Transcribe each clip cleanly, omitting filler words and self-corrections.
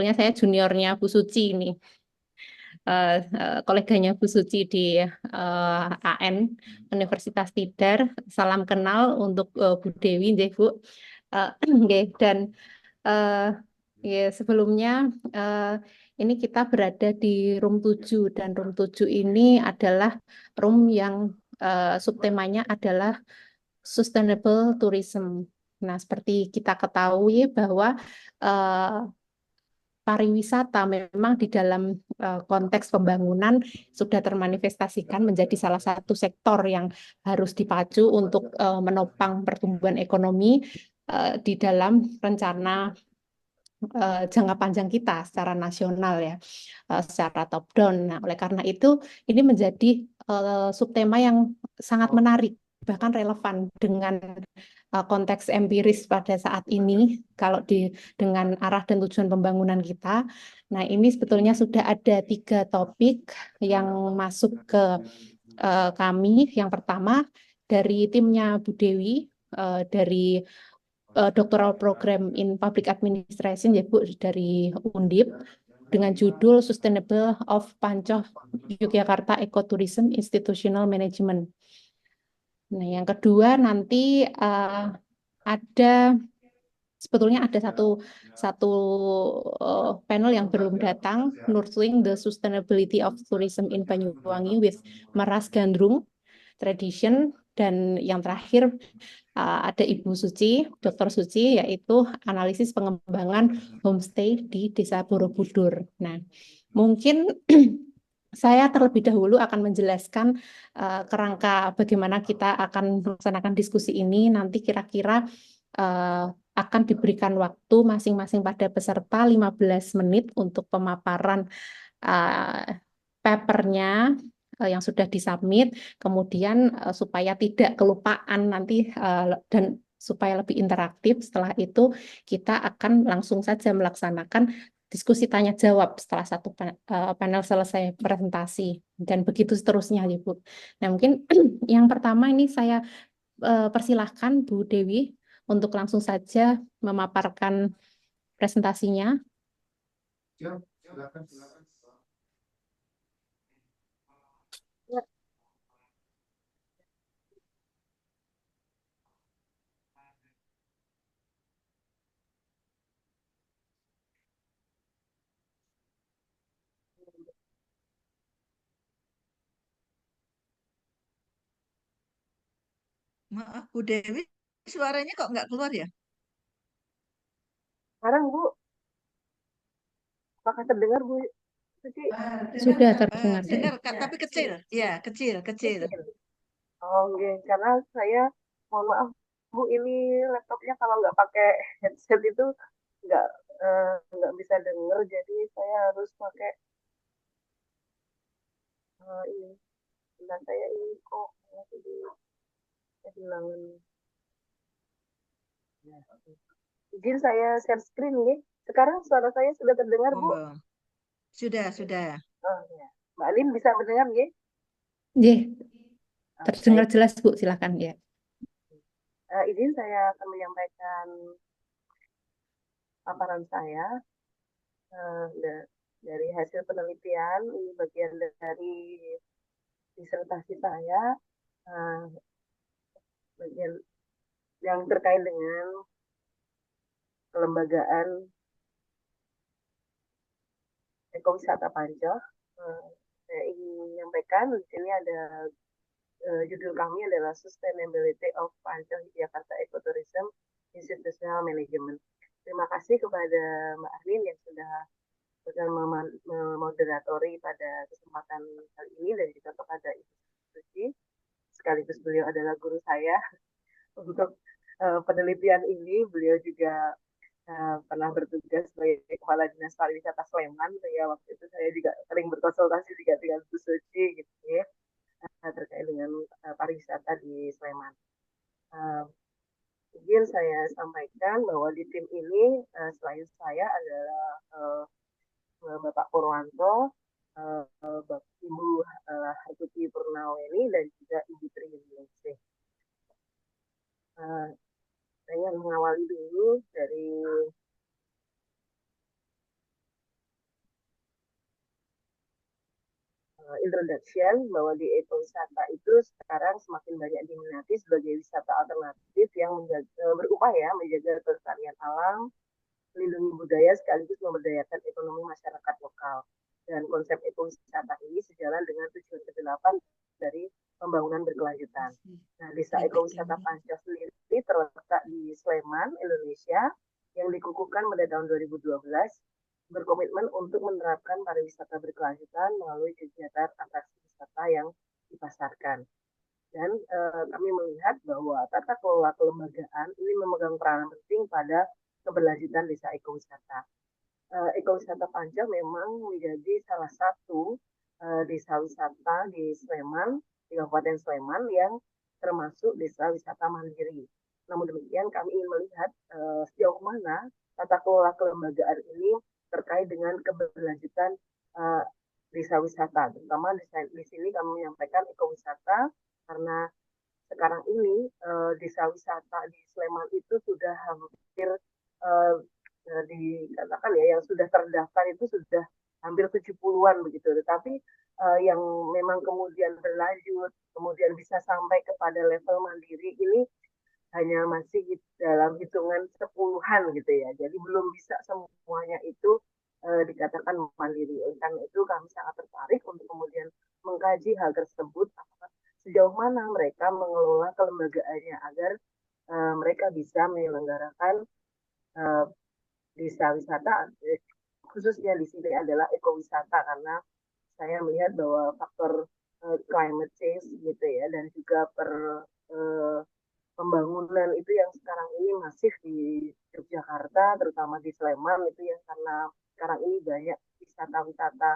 sebetulnya saya juniornya Bu Suci ini, koleganya Bu Suci di AN Universitas Tidar. Salam kenal untuk Bu Dewi, nggih, Bu. Nggih, dan eh, ya, sebelumnya eh, ini kita berada di room 7 dan room 7 ini adalah room yang subtemanya adalah Sustainable Tourism. Nah, seperti kita ketahui bahwa eh, pariwisata memang di dalam konteks pembangunan sudah termanifestasikan menjadi salah satu sektor yang harus dipacu untuk menopang pertumbuhan ekonomi di dalam rencana jangka panjang kita secara nasional ya, secara top down. Nah, oleh karena itu ini menjadi subtema yang sangat menarik bahkan relevan dengan konteks empiris pada saat ini kalau dengan arah dan tujuan pembangunan kita. Nah, ini sebetulnya sudah ada 3 topik yang masuk ke kami. Yang pertama dari timnya Bu Dewi, dari Doctoral Program in Public Administration ya Bu, dari Undip, dengan judul Sustainable of Pancoh Yogyakarta Ecotourism Institutional Management. Nah, yang kedua nanti ada sebetulnya ada satu satu panel yang belum datang, Nurturing the Sustainability of Tourism in Banyuwangi with Meras Gandrung Tradition, dan yang terakhir ada Ibu Suci, Dr. Suci, yaitu analisis pengembangan homestay di Desa Borobudur. Nah, mungkin saya terlebih dahulu akan menjelaskan kerangka bagaimana kita akan melaksanakan diskusi ini. Nanti kira-kira akan diberikan waktu masing-masing pada peserta 15 menit untuk pemaparan papernya yang sudah disubmit, kemudian supaya tidak kelupaan nanti dan supaya lebih interaktif, setelah itu kita akan langsung saja melaksanakan diskusi tanya jawab setelah satu panel selesai presentasi, dan begitu seterusnya ya Bu. Nah, mungkin yang pertama ini saya persilahkan Bu Dewi untuk langsung saja memaparkan presentasinya. Maaf, Bu Dewi, suaranya kok nggak keluar ya? Sekarang Bu, apakah terdengar Bu Suci? Sudah terdengar. Dengar, Kak, tapi kecil. Ya, kecil, kecil. Kecil. Oh, okay. Karena saya, mohon maaf Bu, ini laptopnya kalau nggak pakai headset itu nggak nggak bisa denger, jadi saya harus pakai ini. Dan saya ini kok masih di kehilangan. Ya, izin saya share screen nih. Sekarang suara saya sudah terdengar Bu? Monggo. Sudah, sudah. Oh, ya. Mbak Alin bisa mendengar nggih? Nggih, terdengar Baik. jelas Bu, silakan ya. Izin saya akan menyampaikan paparan saya dari hasil penelitian. Ini bagian dari disertasi saya, bagian yang terkait dengan kelembagaan ekowisata Pancoh. Saya ingin menyampaikan di sini ada judul kami adalah Sustainability of Pancoh Jakarta Ecotourism Institutional Management. Terima kasih kepada Mbak Arlin yang sudah memoderatori pada kesempatan kali ini, dan juga kepada Ibu Suci, sekaligus beliau adalah guru saya untuk penelitian ini. Beliau juga pernah bertugas sebagai Kepala Dinas Pariwisata Sleman. Ya, waktu itu saya juga sering berkonsultasi juga dengan Bu Suci gitu ya, terkait dengan pariwisata di Sleman. Izin saya sampaikan bahwa di tim ini selain saya adalah Bapak Purwanto, Ibu Hartuti Purnaweni, dan juga Ibu Tri Yuningsih. Saya mengawali dulu dari introduction bahwa di ekowisata itu sekarang semakin banyak diminati sebagai wisata alternatif yang berupaya menjaga kelestarian alam, melindungi budaya sekaligus memberdayakan ekonomi masyarakat lokal. Dan konsep ekowisata ini sejalan dengan tujuan ke-8 dari pembangunan berkelanjutan. Nah, Desa Ekowisata Pancor sendiri terletak di Sleman, Indonesia, yang dikukuhkan pada tahun 2012, berkomitmen untuk menerapkan pariwisata berkelanjutan melalui kegiatan atraksi wisata yang dipasarkan. Dan kami melihat bahwa tata kelola kelembagaan ini memegang peranan penting pada keberlanjutan desa ekowisata. Ekowisata Pancor memang menjadi salah satu desa wisata di Sleman, di Kabupaten Sleman yang termasuk desa wisata mandiri. Namun demikian kami ingin melihat sejauh mana tata kelola kelembagaan ini terkait dengan keberlanjutan desa wisata. Terutama di sini kami menyampaikan ekowisata karena sekarang ini desa wisata di Sleman itu sudah hampir dikatakan ya yang sudah terdaftar itu sudah hampir 70-an begitu. Tetapi yang memang kemudian berlanjut, kemudian bisa sampai kepada level mandiri ini hanya masih dalam hitungan sepuluhan gitu ya. Jadi belum bisa semuanya itu dikatakan mandiri. Karena itu kami sangat tertarik untuk kemudian mengkaji hal tersebut, sejauh mana mereka mengelola kelembagaannya agar mereka bisa menyelenggarakan desa wisata, khususnya di sini adalah ekowisata karena saya melihat bahwa faktor climate change gitu ya dan juga pembangunan itu yang sekarang ini masif di Yogyakarta, terutama di Sleman itu ya karena sekarang ini banyak wisata-wisata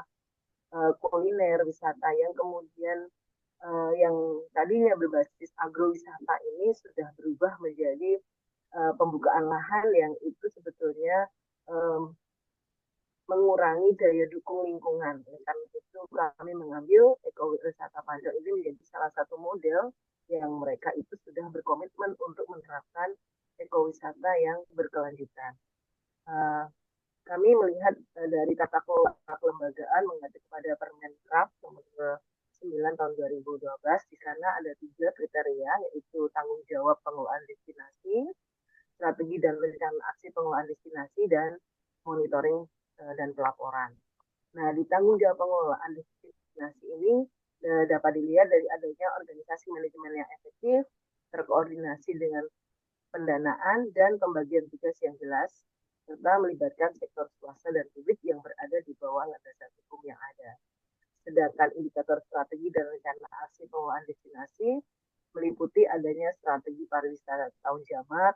kuliner, wisata yang kemudian yang tadinya berbasis agrowisata ini sudah berubah menjadi pembukaan lahan yang itu sebetulnya mengurangi daya dukung lingkungan. Karena itu kami mengambil ekowisata Pancor ini menjadi salah satu model yang mereka itu sudah berkomitmen untuk menerapkan ekowisata yang berkelanjutan. Kami melihat dari tata kelola kelembagaan mengacu kepada Permenkraf nomor 9 tahun 2012, di sana ada 3 kriteria, yaitu tanggung jawab pengelolaan destinasi, strategi dan rencana aksi pengelolaan destinasi, dan monitoring dan pelaporan. Nah, di tanggung jawab pengelolaan destinasi ini dapat dilihat dari adanya organisasi manajemen yang efektif, terkoordinasi dengan pendanaan dan pembagian tugas yang jelas, serta melibatkan sektor swasta dan publik yang berada di bawah landasan hukum yang ada. Sedangkan indikator strategi dan rencana aksi pengelolaan destinasi meliputi adanya strategi pariwisata tahun jamak,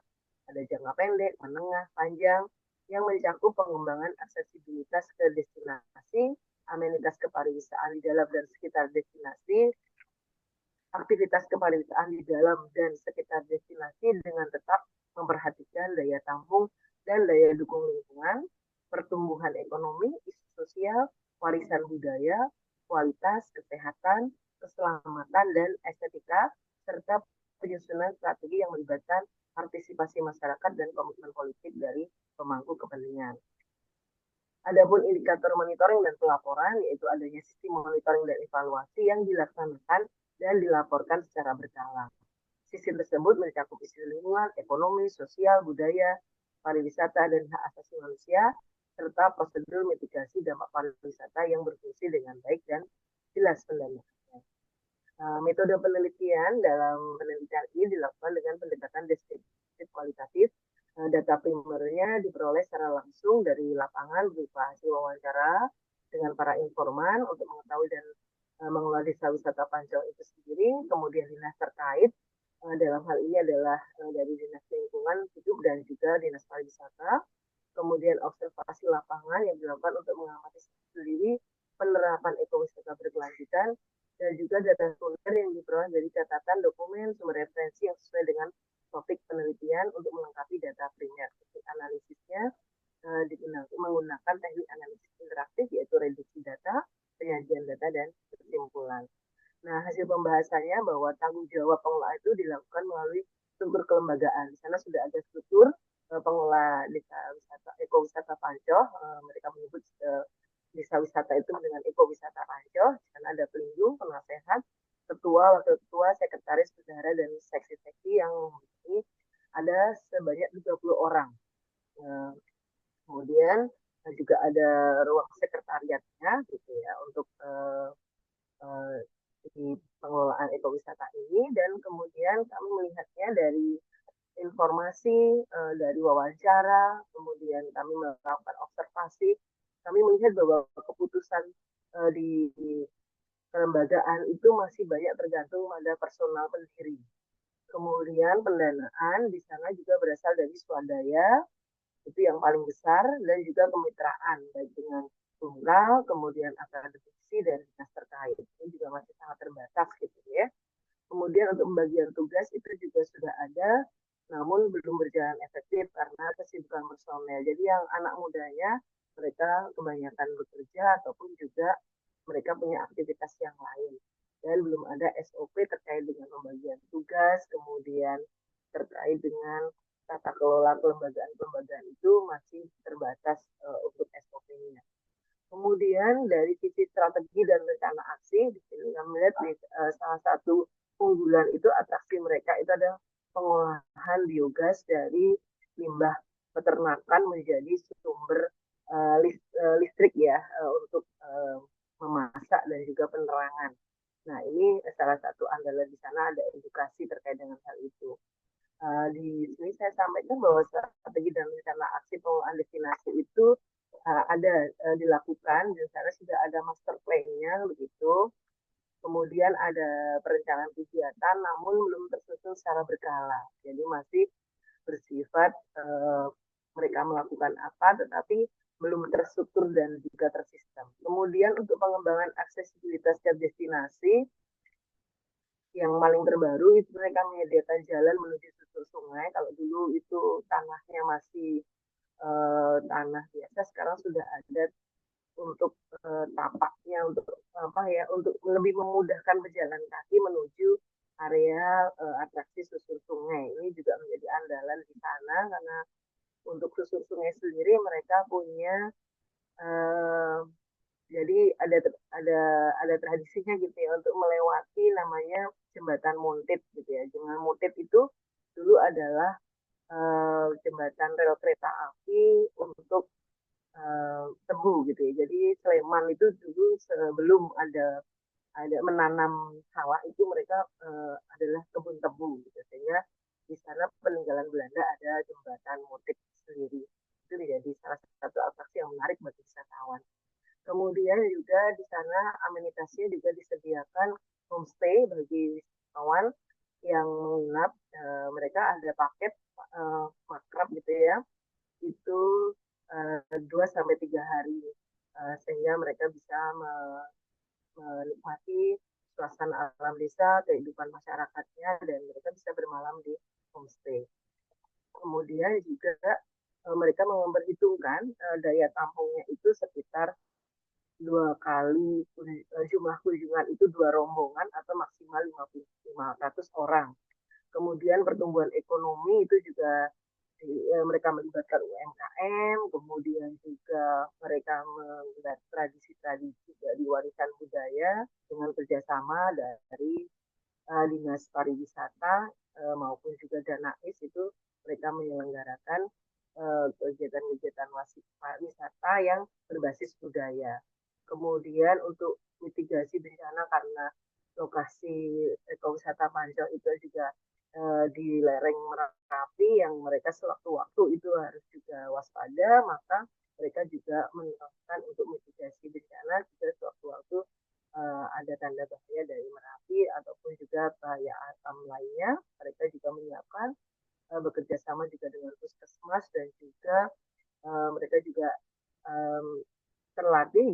ada jangka pendek, menengah, panjang, yang mencakup pengembangan aksesibilitas ke destinasi, amenitas kepariwisataan di dalam dan sekitar destinasi, aktivitas kepariwisataan di dalam dan sekitar destinasi dengan tetap memperhatikan daya tampung dan daya dukung lingkungan, pertumbuhan ekonomi, isu sosial, warisan budaya, kualitas, kesehatan, keselamatan, dan estetika, serta penyusunan strategi yang melibatkan partisipasi masyarakat dan komitmen politik dari pemangku kepentingan. Adapun indikator monitoring dan pelaporan, yaitu adanya sistem monitoring dan evaluasi yang dilaksanakan dan dilaporkan secara berkala. Sistem tersebut mencakup isu lingkungan, ekonomi, sosial, budaya, pariwisata, dan hak asasi manusia, serta prosedur mitigasi dampak pariwisata yang berfungsi dengan baik dan jelas pendanaannya. Metode penelitian dalam penelitian ini dilakukan dengan pendekatan deskriptif kualitatif. Data primernya diperoleh secara langsung dari lapangan berupa hasil wawancara dengan para informan untuk mengetahui dan mengelola desa wisata Pancor itu sendiri. Kemudian dinas terkait dalam hal ini adalah dari dinas lingkungan hidup dan juga dinas pariwisata. Kemudian observasi lapangan yang dilakukan untuk mengamati sendiri penerapan ekowisata berkelanjutan, dan juga data sekunder yang diperoleh dari catatan dokumen sumber referensi yang sesuai dengan topik penelitian untuk melengkapi data primer. Analisisnya menggunakan teknik analisis interaktif, yaitu reduksi data, penyajian data, dan kesimpulan. Nah, hasil pembahasannya bahwa tanggung jawab pengelola itu dilakukan melalui struktur kelembagaan. Di sana sudah ada struktur pengelola desa wisata ekowisata Pancor, mereka menyebut desa wisata itu dengan ekowisata Pancol. Di sana ada pelindung, penasehat, ketua, wakil ketua, sekretaris, bendahara, dan seksi-seksi yang ini ada sebanyak 30 orang. Nah, kemudian juga ada ruang sekretariatnya gitu ya untuk eh, di pengelolaan ekowisata ini, dan kemudian kami melihatnya dari informasi, dari wawancara, kemudian kami melakukan observasi, kami melihat bahwa keputusan di kelembagaan itu masih banyak tergantung pada personal pendiri. Kemudian pendanaan di sana juga berasal dari swadaya, itu yang paling besar, dan juga kemitraan baik dengan tunggal, kemudian akademisi dan dinas terkait. Ini juga masih sangat terbatas gitu ya. Kemudian untuk pembagian tugas itu juga sudah ada, namun belum berjalan efektif karena kesibukan personel. Jadi yang anak mudanya mereka kebanyakan bekerja ataupun juga mereka punya aktivitas yang lain. Dan belum ada SOP terkait dengan pembagian tugas, kemudian terkait dengan tata kelola kelembagaan-kelembagaan itu masih terbatas untuk SOP-nya. Kemudian dari sisi strategi dan rencana aksi, di sini kami melihat salah satu unggulan itu atraksi mereka itu ada pengolahan biogas dari limbah peternakan menjadi sumber listrik ya untuk memasak dan juga penerangan. Nah, ini salah satu andalan di sana, ada edukasi terkait dengan hal itu. Di sini saya sampaikan bahwa strategi dan rencana aksi pengelolaan destinasi itu ada dilakukan, di sana sudah ada master plan-nya begitu. Kemudian ada perencanaan kegiatan, namun belum tersusun secara berkala. Jadi masih bersifat mereka melakukan apa, tetapi belum terstruktur dan juga tersistem. Kemudian untuk pengembangan aksesibilitas setiap destinasi, yang paling terbaru itu mereka menyediakan jalan menuju susur sungai. Kalau dulu itu tanahnya masih tanah biasa, sekarang sudah ada untuk tapaknya, untuk apa ya, untuk lebih memudahkan pejalan kaki menuju area atraksi susur sungai. Ini juga menjadi andalan di sana karena untuk susur sungai sendiri mereka punya eh, jadi ada tradisinya gitu ya untuk melewati namanya jembatan Muntit gitu ya. Jembatan Muntit itu dulu adalah jembatan rel kereta api untuk tebu gitu ya. Jadi Sleman itu dulu sebelum ada menanam sawah itu mereka adalah kebun tebu gitu. Sehingga di sana peninggalan Belanda ada jembatan Muntit sendiri. Itu menjadi salah satu atraksi yang menarik bagi wisatawan. Kemudian juga di sana amenitasnya juga disediakan homestay bagi wisatawan yang menginap. Mereka ada paket makrab gitu ya, itu 2 sampai 3 hari, sehingga mereka bisa menikmati suasana alam desa, kehidupan masyarakatnya, dan mereka bisa bermalam di homestay. Kemudian juga mereka memperhitungkan daya tampungnya itu sekitar 2 kali jumlah kunjungan itu 2 rombongan atau maksimal 500 orang. Kemudian pertumbuhan ekonomi itu juga mereka melibatkan UMKM, kemudian juga mereka melihat tradisi-tradisi dari warisan budaya dengan kerjasama dari dinas pariwisata maupun juga Danais, itu mereka menyelenggarakan kegiatan-kegiatan wisata yang berbasis budaya. Kemudian untuk mitigasi bencana karena lokasi ekowisata Pancong itu juga di lereng Merapi yang mereka sewaktu-waktu itu harus juga waspada, maka mereka juga menerapkan untuk mitigasi bencana juga sewaktu-waktu ada tanda bahaya dari Merapi ataupun juga bahaya alam lainnya. Mereka juga menyiapkan bekerja sama juga dengan puskesmas, dan juga mereka juga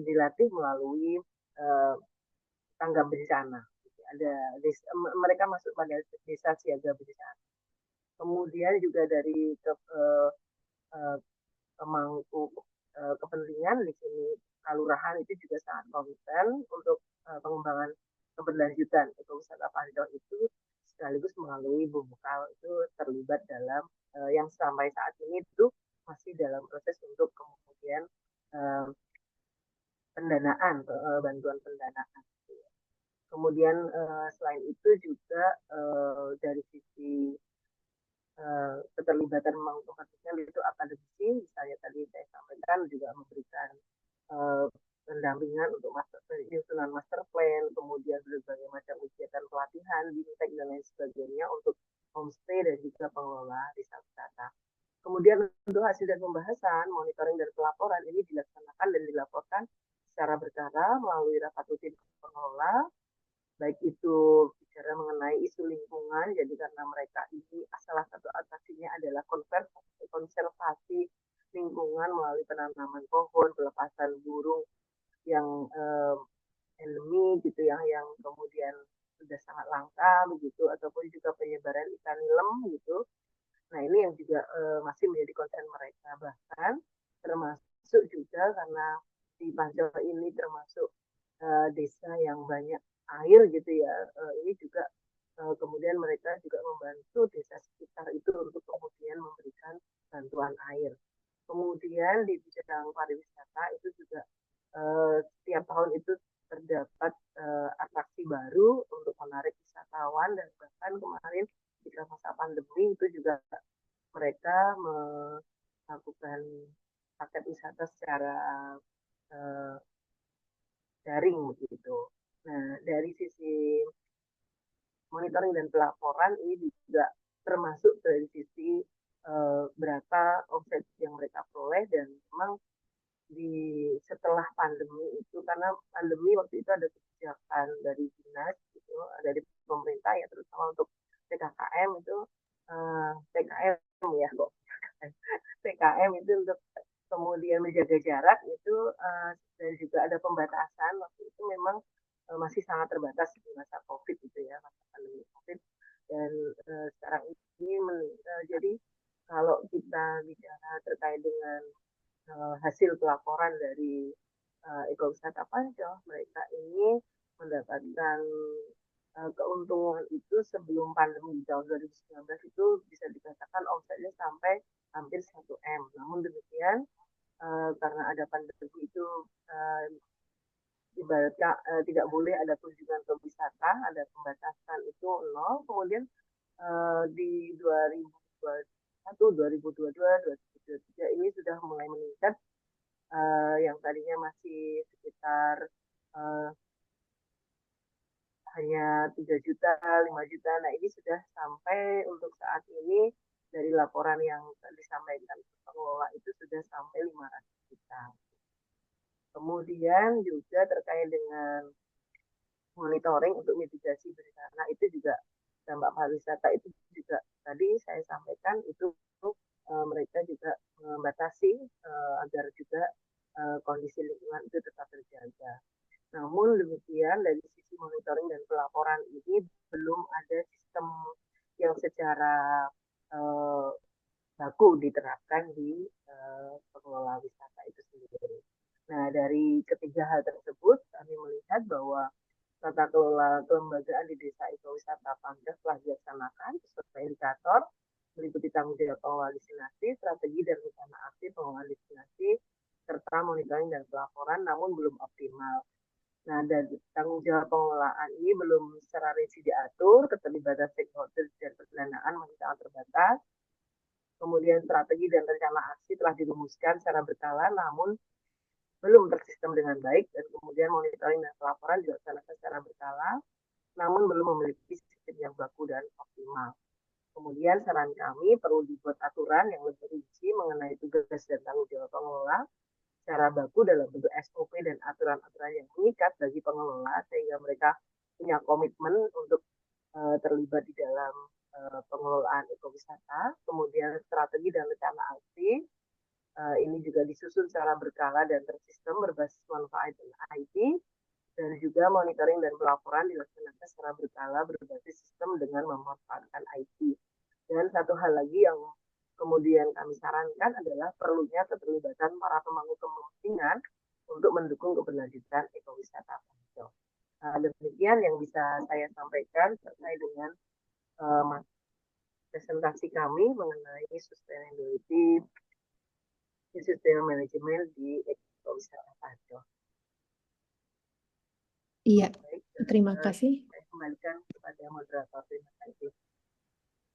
dilatih melalui tanggap bencana. Ada mereka masuk pada desa siaga bencana. Kemudian juga dari pemangku kepentingan di sini kelurahan itu juga sangat konsen untuk pengembangan keberlanjutan ekowisata Pancong itu, sekaligus melalui Bumukal itu terlibat dalam yang sampai saat ini itu masih dalam proses untuk kemudian pendanaan, bantuan pendanaan. Kemudian selain itu juga dari sisi keterlibatan menguntungkan sosial itu akademisi, misalnya tadi saya sampaikan juga memberikan eh, pendampingan untuk penyusunan master plan, kemudian berbagai macam kegiatan pelatihan, bimtek dan lain sebagainya untuk homestay dan juga pengelola desa wisata. Kemudian untuk hasil dan pembahasan, monitoring dan pelaporan ini dilaksanakan dan dilaporkan secara berkala melalui rapat rutin pengelola, baik itu bicara mengenai isu lingkungan, jadi karena mereka ini salah satu atraksinya adalah konservasi lingkungan melalui penanaman pohon, pelepasan burung yang endemi gitu yang kemudian sudah sangat langka begitu, ataupun juga penyebaran ikan nilem gitu. Nah ini yang juga masih menjadi concern mereka, bahkan termasuk juga karena di Pancel ini termasuk desa yang banyak air gitu ya, ini juga kemudian mereka juga membantu desa sekitar itu untuk kemudian memberikan bantuan air. Kemudian di bidang pariwisata itu juga setiap tahun itu terdapat atraksi baru untuk menarik wisatawan, dan bahkan kemarin ketika masa pandemi itu juga mereka melakukan paket wisata secara uh, daring begitu. Nah, dari sisi monitoring dan pelaporan ini juga termasuk dari sisi berapa omset yang mereka peroleh, dan memang setelah pandemi itu, karena pandemi waktu itu ada kebijakan dari dinas gitu, dari pemerintah ya, terutama untuk PKKM itu, PKM ya kok PKM itu untuk kemudian menjaga jarak itu, dan juga ada pembatasan waktu itu memang masih sangat terbatas di masa COVID itu ya, masa pandemi COVID. Dan sekarang ini jadi kalau kita bicara terkait dengan hasil pelaporan dari ekowisata Pancel, mereka ini mendapatkan keuntungan itu sebelum pandemi di tahun 2019 itu bisa dikatakan omsetnya sampai hampir 1 M. Namun demikian, karena ada pandemi itu, ibaratnya tidak boleh ada kunjungan ke wisata, ada pembatasan itu nol. Kemudian di 2021, 2022, 2023 ini sudah mulai meningkat, yang tadinya masih sekitar uh, hanya 3 juta, 5 juta. Nah ini sudah sampai untuk saat ini dari laporan yang disampaikan pengelola itu sudah sampai 500 juta. Kemudian juga terkait dengan monitoring untuk mitigasi bencana itu juga, dampak pariwisata itu juga tadi saya sampaikan itu mereka juga membatasi agar juga kondisi lingkungan itu tetap terjaga. Namun demikian dari sisi monitoring dan pelaporan ini belum ada sistem yang secara baku diterapkan di pengelola wisata itu sendiri. Nah dari ketiga hal tersebut kami melihat bahwa tata kelola kelembagaan di desa ekowisata Pancel telah dilaksanakan sesuai indikator, meliputi tanggung jawab pengelola destinasi, strategi dan rencana aksi pengelola destinasi, serta monitoring dan pelaporan, namun belum optimal. Nah, dan tanggung jawab pengelolaan ini belum secara rinci diatur, keterlibatan stakeholder dan pendanaan masih sangat terbatas. Kemudian strategi dan rencana aksi telah dirumuskan secara berkala, namun belum tersistem dengan baik, dan kemudian monitoring dan pelaporan dilaksanakan secara berkala, namun belum memiliki sistem yang baku dan optimal. Kemudian saran kami perlu dibuat aturan yang lebih rinci mengenai tugas dan tanggung jawab pengelola secara baku dalam bentuk SOP dan aturan-aturan yang mengikat bagi pengelola, sehingga mereka punya komitmen untuk terlibat di dalam pengelolaan ekowisata. Kemudian strategi dan rencana aksi ini juga disusun secara berkala dan tersistem berbasis manfaat dan IT, dan juga monitoring dan pelaporan dilaksanakan secara berkala berbasis sistem dengan memanfaatkan IT. Dan satu hal lagi yang kemudian kami sarankan adalah perlunya keterlibatan para pemangku kepentingan untuk mendukung keberlanjutan ekowisata Pancel. Demikian yang bisa saya sampaikan terkait dengan presentasi kami mengenai sustainability, sustainable management di ekowisata Pancel. Iya, Baik, terima kasih. saya kembalikan kepada moderator. Terima kasih.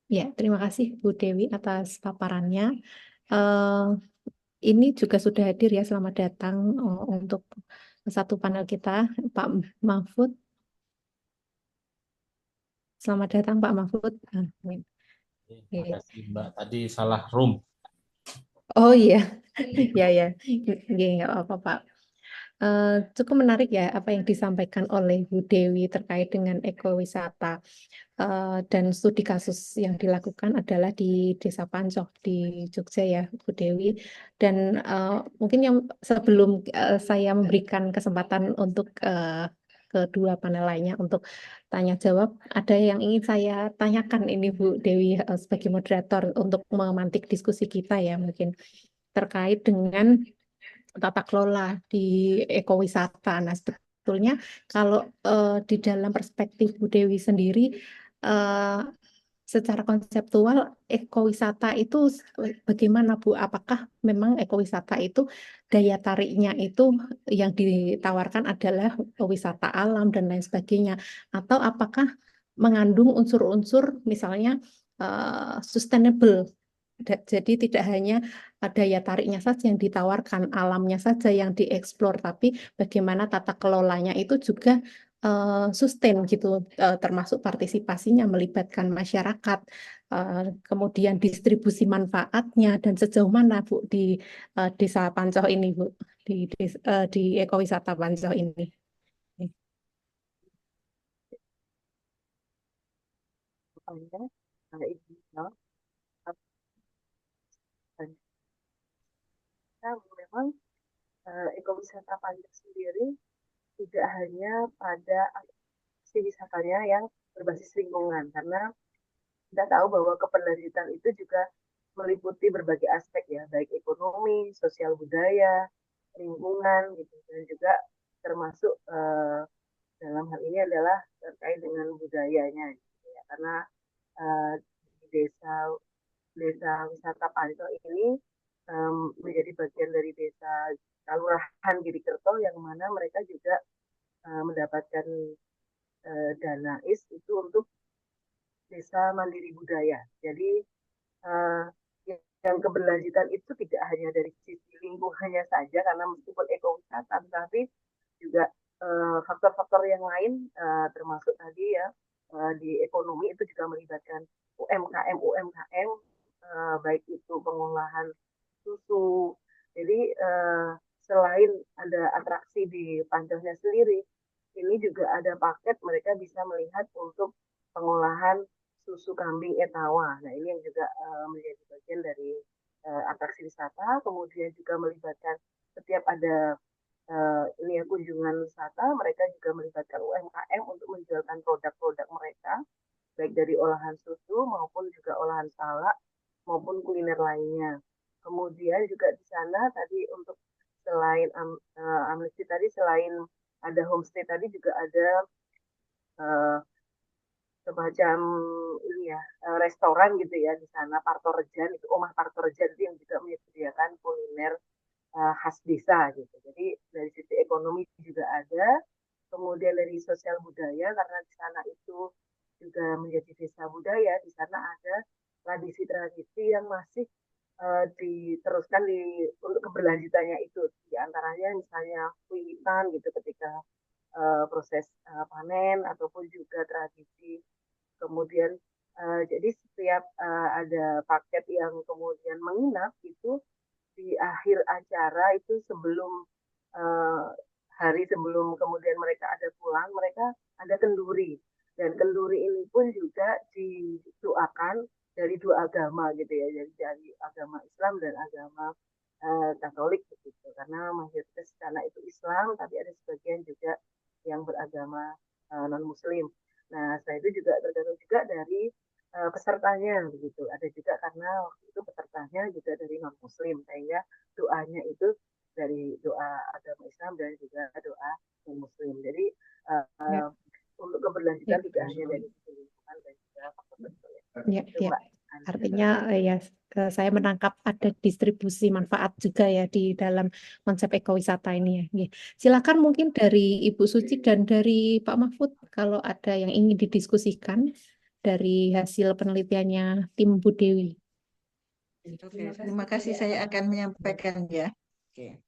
Ya, terima kasih Bu Dewi atas paparannya. Eh, ini juga sudah hadir ya, selamat datang untuk satu panel kita, Pak Mahfud. Selamat datang Pak Mahfud. Amin. Terima Iya. kasih Mbak. Tadi salah room. Oh iya, ya ya, nggak apa-apa Pak. Cukup menarik ya apa yang disampaikan oleh Bu Dewi terkait dengan ekowisata. Dan studi kasus yang dilakukan adalah di Desa Pancoh di Jogja ya, Bu Dewi. Dan mungkin yang sebelum saya memberikan kesempatan untuk kedua panel lainnya untuk tanya jawab, ada yang ingin saya tanyakan ini Bu Dewi sebagai moderator untuk memantik diskusi kita ya mungkin terkait dengan tata kelola di ekowisata. Nah, sebetulnya kalau di dalam perspektif Bu Dewi sendiri, eh, secara konseptual ekowisata itu bagaimana Bu? Apakah memang ekowisata itu daya tariknya itu yang ditawarkan adalah wisata alam dan lain sebagainya, atau apakah mengandung unsur-unsur misalnya sustainable? Jadi tidak hanya daya tariknya saja yang ditawarkan, alamnya saja yang dieksplor, tapi bagaimana tata kelolanya itu juga sustain gitu, termasuk partisipasinya melibatkan masyarakat, kemudian distribusi manfaatnya dan sejauh mana Bu di Desa Pancoh ini Bu, di ekowisata Pancoh ini. Anda, Ibu Nol, memang ekowisata Panjang sendiri tidak hanya pada aksi wisatanya yang berbasis lingkungan, karena kita tahu bahwa keberlanjutan itu juga meliputi berbagai aspek ya, baik ekonomi, sosial budaya, lingkungan gitu, dan juga termasuk dalam hal ini adalah terkait dengan budayanya gitu ya. Karena di desa wisata Panco ini menjadi bagian dari desa Kalurahan Girikerto yang mana mereka juga mendapatkan dana itu untuk desa mandiri budaya. Jadi uh, yang keberlanjutan itu tidak hanya dari sisi lingkungannya saja karena meskipun ekowisata, tapi juga faktor-faktor yang lain termasuk tadi ya di ekonomi itu juga melibatkan UMKM baik itu pengolahan susu. Jadi selain ada atraksi di Pancohnya sendiri, ini juga ada paket mereka bisa melihat untuk pengolahan susu kambing etawa. Nah ini yang juga menjadi bagian dari atraksi wisata. Kemudian juga melibatkan setiap ada ini ya kunjungan wisata, mereka juga melibatkan UMKM untuk menjualkan produk-produk mereka, baik dari olahan susu maupun juga olahan salak maupun kuliner lainnya. Kemudian juga di sana tadi untuk selain amnesti tadi selain ada homestay tadi juga ada uh, semacam ini ya restoran gitu ya di sana Partorejan itu Omah Partorejan itu yang juga menyediakan kuliner khas desa gitu. Jadi dari sisi ekonomi juga ada, kemudian dari sosial budaya karena di sana itu juga menjadi desa budaya, di sana ada tradisi-tradisi yang masih diteruskan untuk keberlanjutannya itu di antaranya misalnya kuitan gitu ketika proses panen ataupun juga tradisi kemudian jadi setiap ada paket yang kemudian menginap itu di akhir acara itu sebelum uh, hari sebelum kemudian mereka ada pulang mereka ada kenduri dan kenduri ini pun juga didoakan dari dua agama gitu ya jadi dari agama Islam dan agama Katolik gitu karena mayoritas sana itu Islam tapi ada sebagian juga yang beragama non Muslim. Nah, saya itu juga tergantung juga dari pesertanya begitu. Ada juga karena waktu itu pesertanya juga dari non Muslim sehingga doanya itu dari doa agama Islam dan juga doa non Muslim. Jadi Ya, untuk keberlanjutan tidak hanya dari lingkungan dan juga faktor sosial. ya, Itu ya. Mbak. Artinya ya saya menangkap ada distribusi manfaat juga ya di dalam konsep ekowisata ini ya. Nggih. Silakan mungkin dari Ibu Suci dan dari Pak Mahfud kalau ada yang ingin didiskusikan dari hasil penelitiannya tim Bu Dewi. Oke, terima kasih. Saya akan menyampaikan ya. Oke.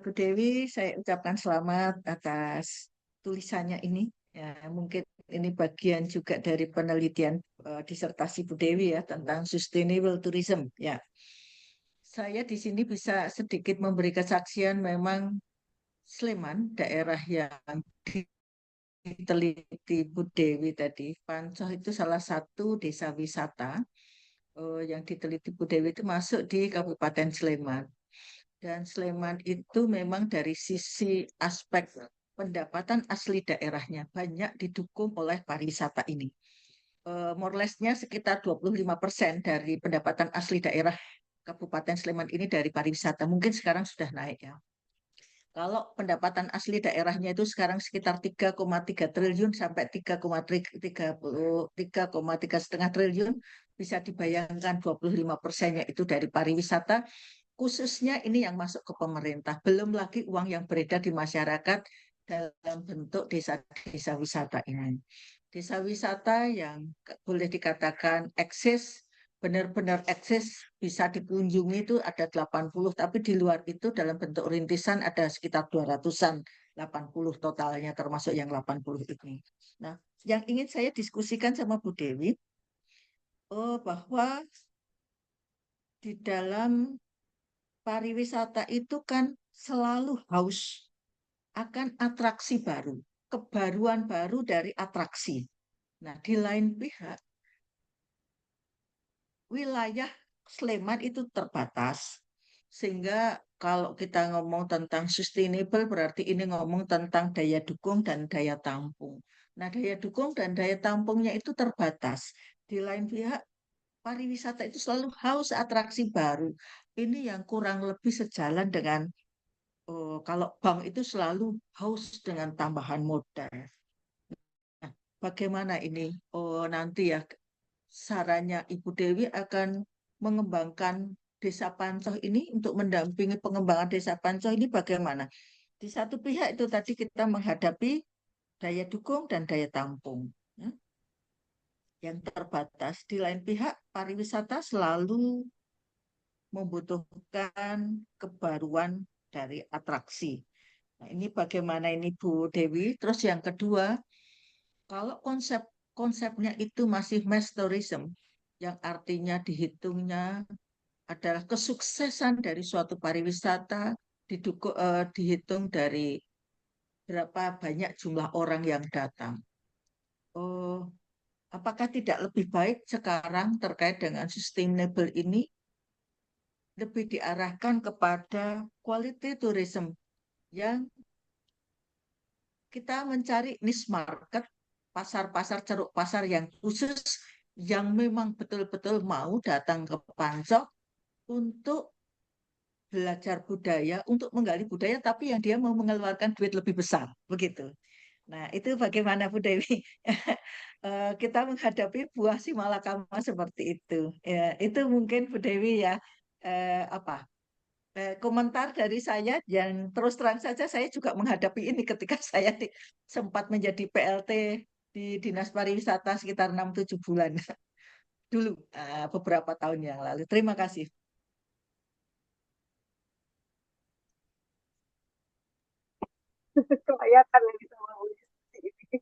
Bu Dewi, saya ucapkan selamat atas tulisannya ini. Ya, mungkin ini bagian juga dari penelitian disertasi Bu Dewi ya tentang sustainable tourism. Ya, saya di sini bisa sedikit memberi kesaksian. Memang Sleman, daerah yang diteliti Bu Dewi tadi, Pancoh itu salah satu desa wisata yang diteliti Bu Dewi itu masuk di Kabupaten Sleman. Dan Sleman itu memang dari sisi aspek pendapatan asli daerahnya banyak didukung oleh pariwisata ini. More or less-nya sekitar 25% dari pendapatan asli daerah Kabupaten Sleman ini dari pariwisata. Mungkin sekarang sudah naik ya. Kalau pendapatan asli daerahnya itu sekarang sekitar 3,3 triliun sampai 3,3 triliun, bisa dibayangkan 25%-nya itu dari pariwisata, khususnya ini yang masuk ke pemerintah. Belum lagi uang yang beredar di masyarakat dalam bentuk desa-desa wisata ini. Desa wisata yang boleh dikatakan eksis, benar-benar eksis, bisa dikunjungi itu ada 80, tapi di luar itu dalam bentuk rintisan ada sekitar 200-an, 80 totalnya termasuk yang 80 ini. Nah, yang ingin saya diskusikan sama Bu Dewi, bahwa di dalam pariwisata itu kan selalu haus akan atraksi baru, kebaruan baru dari atraksi. Nah, di lain pihak, wilayah Sleman itu terbatas, sehingga kalau kita ngomong tentang sustainable, berarti ini ngomong tentang daya dukung dan daya tampung. Nah, daya dukung dan daya tampungnya itu terbatas. Di lain pihak, pariwisata itu selalu haus atraksi baru. Ini yang kurang lebih sejalan dengan kalau bank itu selalu haus dengan tambahan modal. Nah, bagaimana ini? Nanti ya sarannya Ibu Dewi akan mengembangkan Desa Pancoh ini untuk mendampingi pengembangan Desa Pancoh ini bagaimana? Di satu pihak itu tadi kita menghadapi daya dukung dan daya tampung ya, yang terbatas. Di lain pihak pariwisata selalu membutuhkan kebaruan dari atraksi. Nah, ini bagaimana ini Bu Dewi? Terus yang kedua, kalau konsepnya itu masih mass tourism, yang artinya dihitungnya adalah kesuksesan dari suatu pariwisata, dihitung dari berapa banyak jumlah orang yang datang. Oh, apakah tidak lebih baik sekarang terkait dengan sustainable ini lebih diarahkan kepada quality tourism yang kita mencari niche market, pasar-pasar ceruk pasar yang khusus yang memang betul-betul mau datang ke Pancok untuk belajar budaya, untuk menggali budaya, tapi yang dia mau mengeluarkan duit lebih besar, begitu. Nah, itu bagaimana Bu Dewi? Kita menghadapi buah si malakama seperti itu. Ya, itu mungkin Bu Dewi ya, apa komentar dari saya. Dan terus terang saja saya juga menghadapi ini ketika saya sempat menjadi PLT di Dinas Pariwisata sekitar 6-7 bulan dulu, beberapa tahun yang lalu. Terima kasih. Kelihatan yang bisa melalui seperti ini.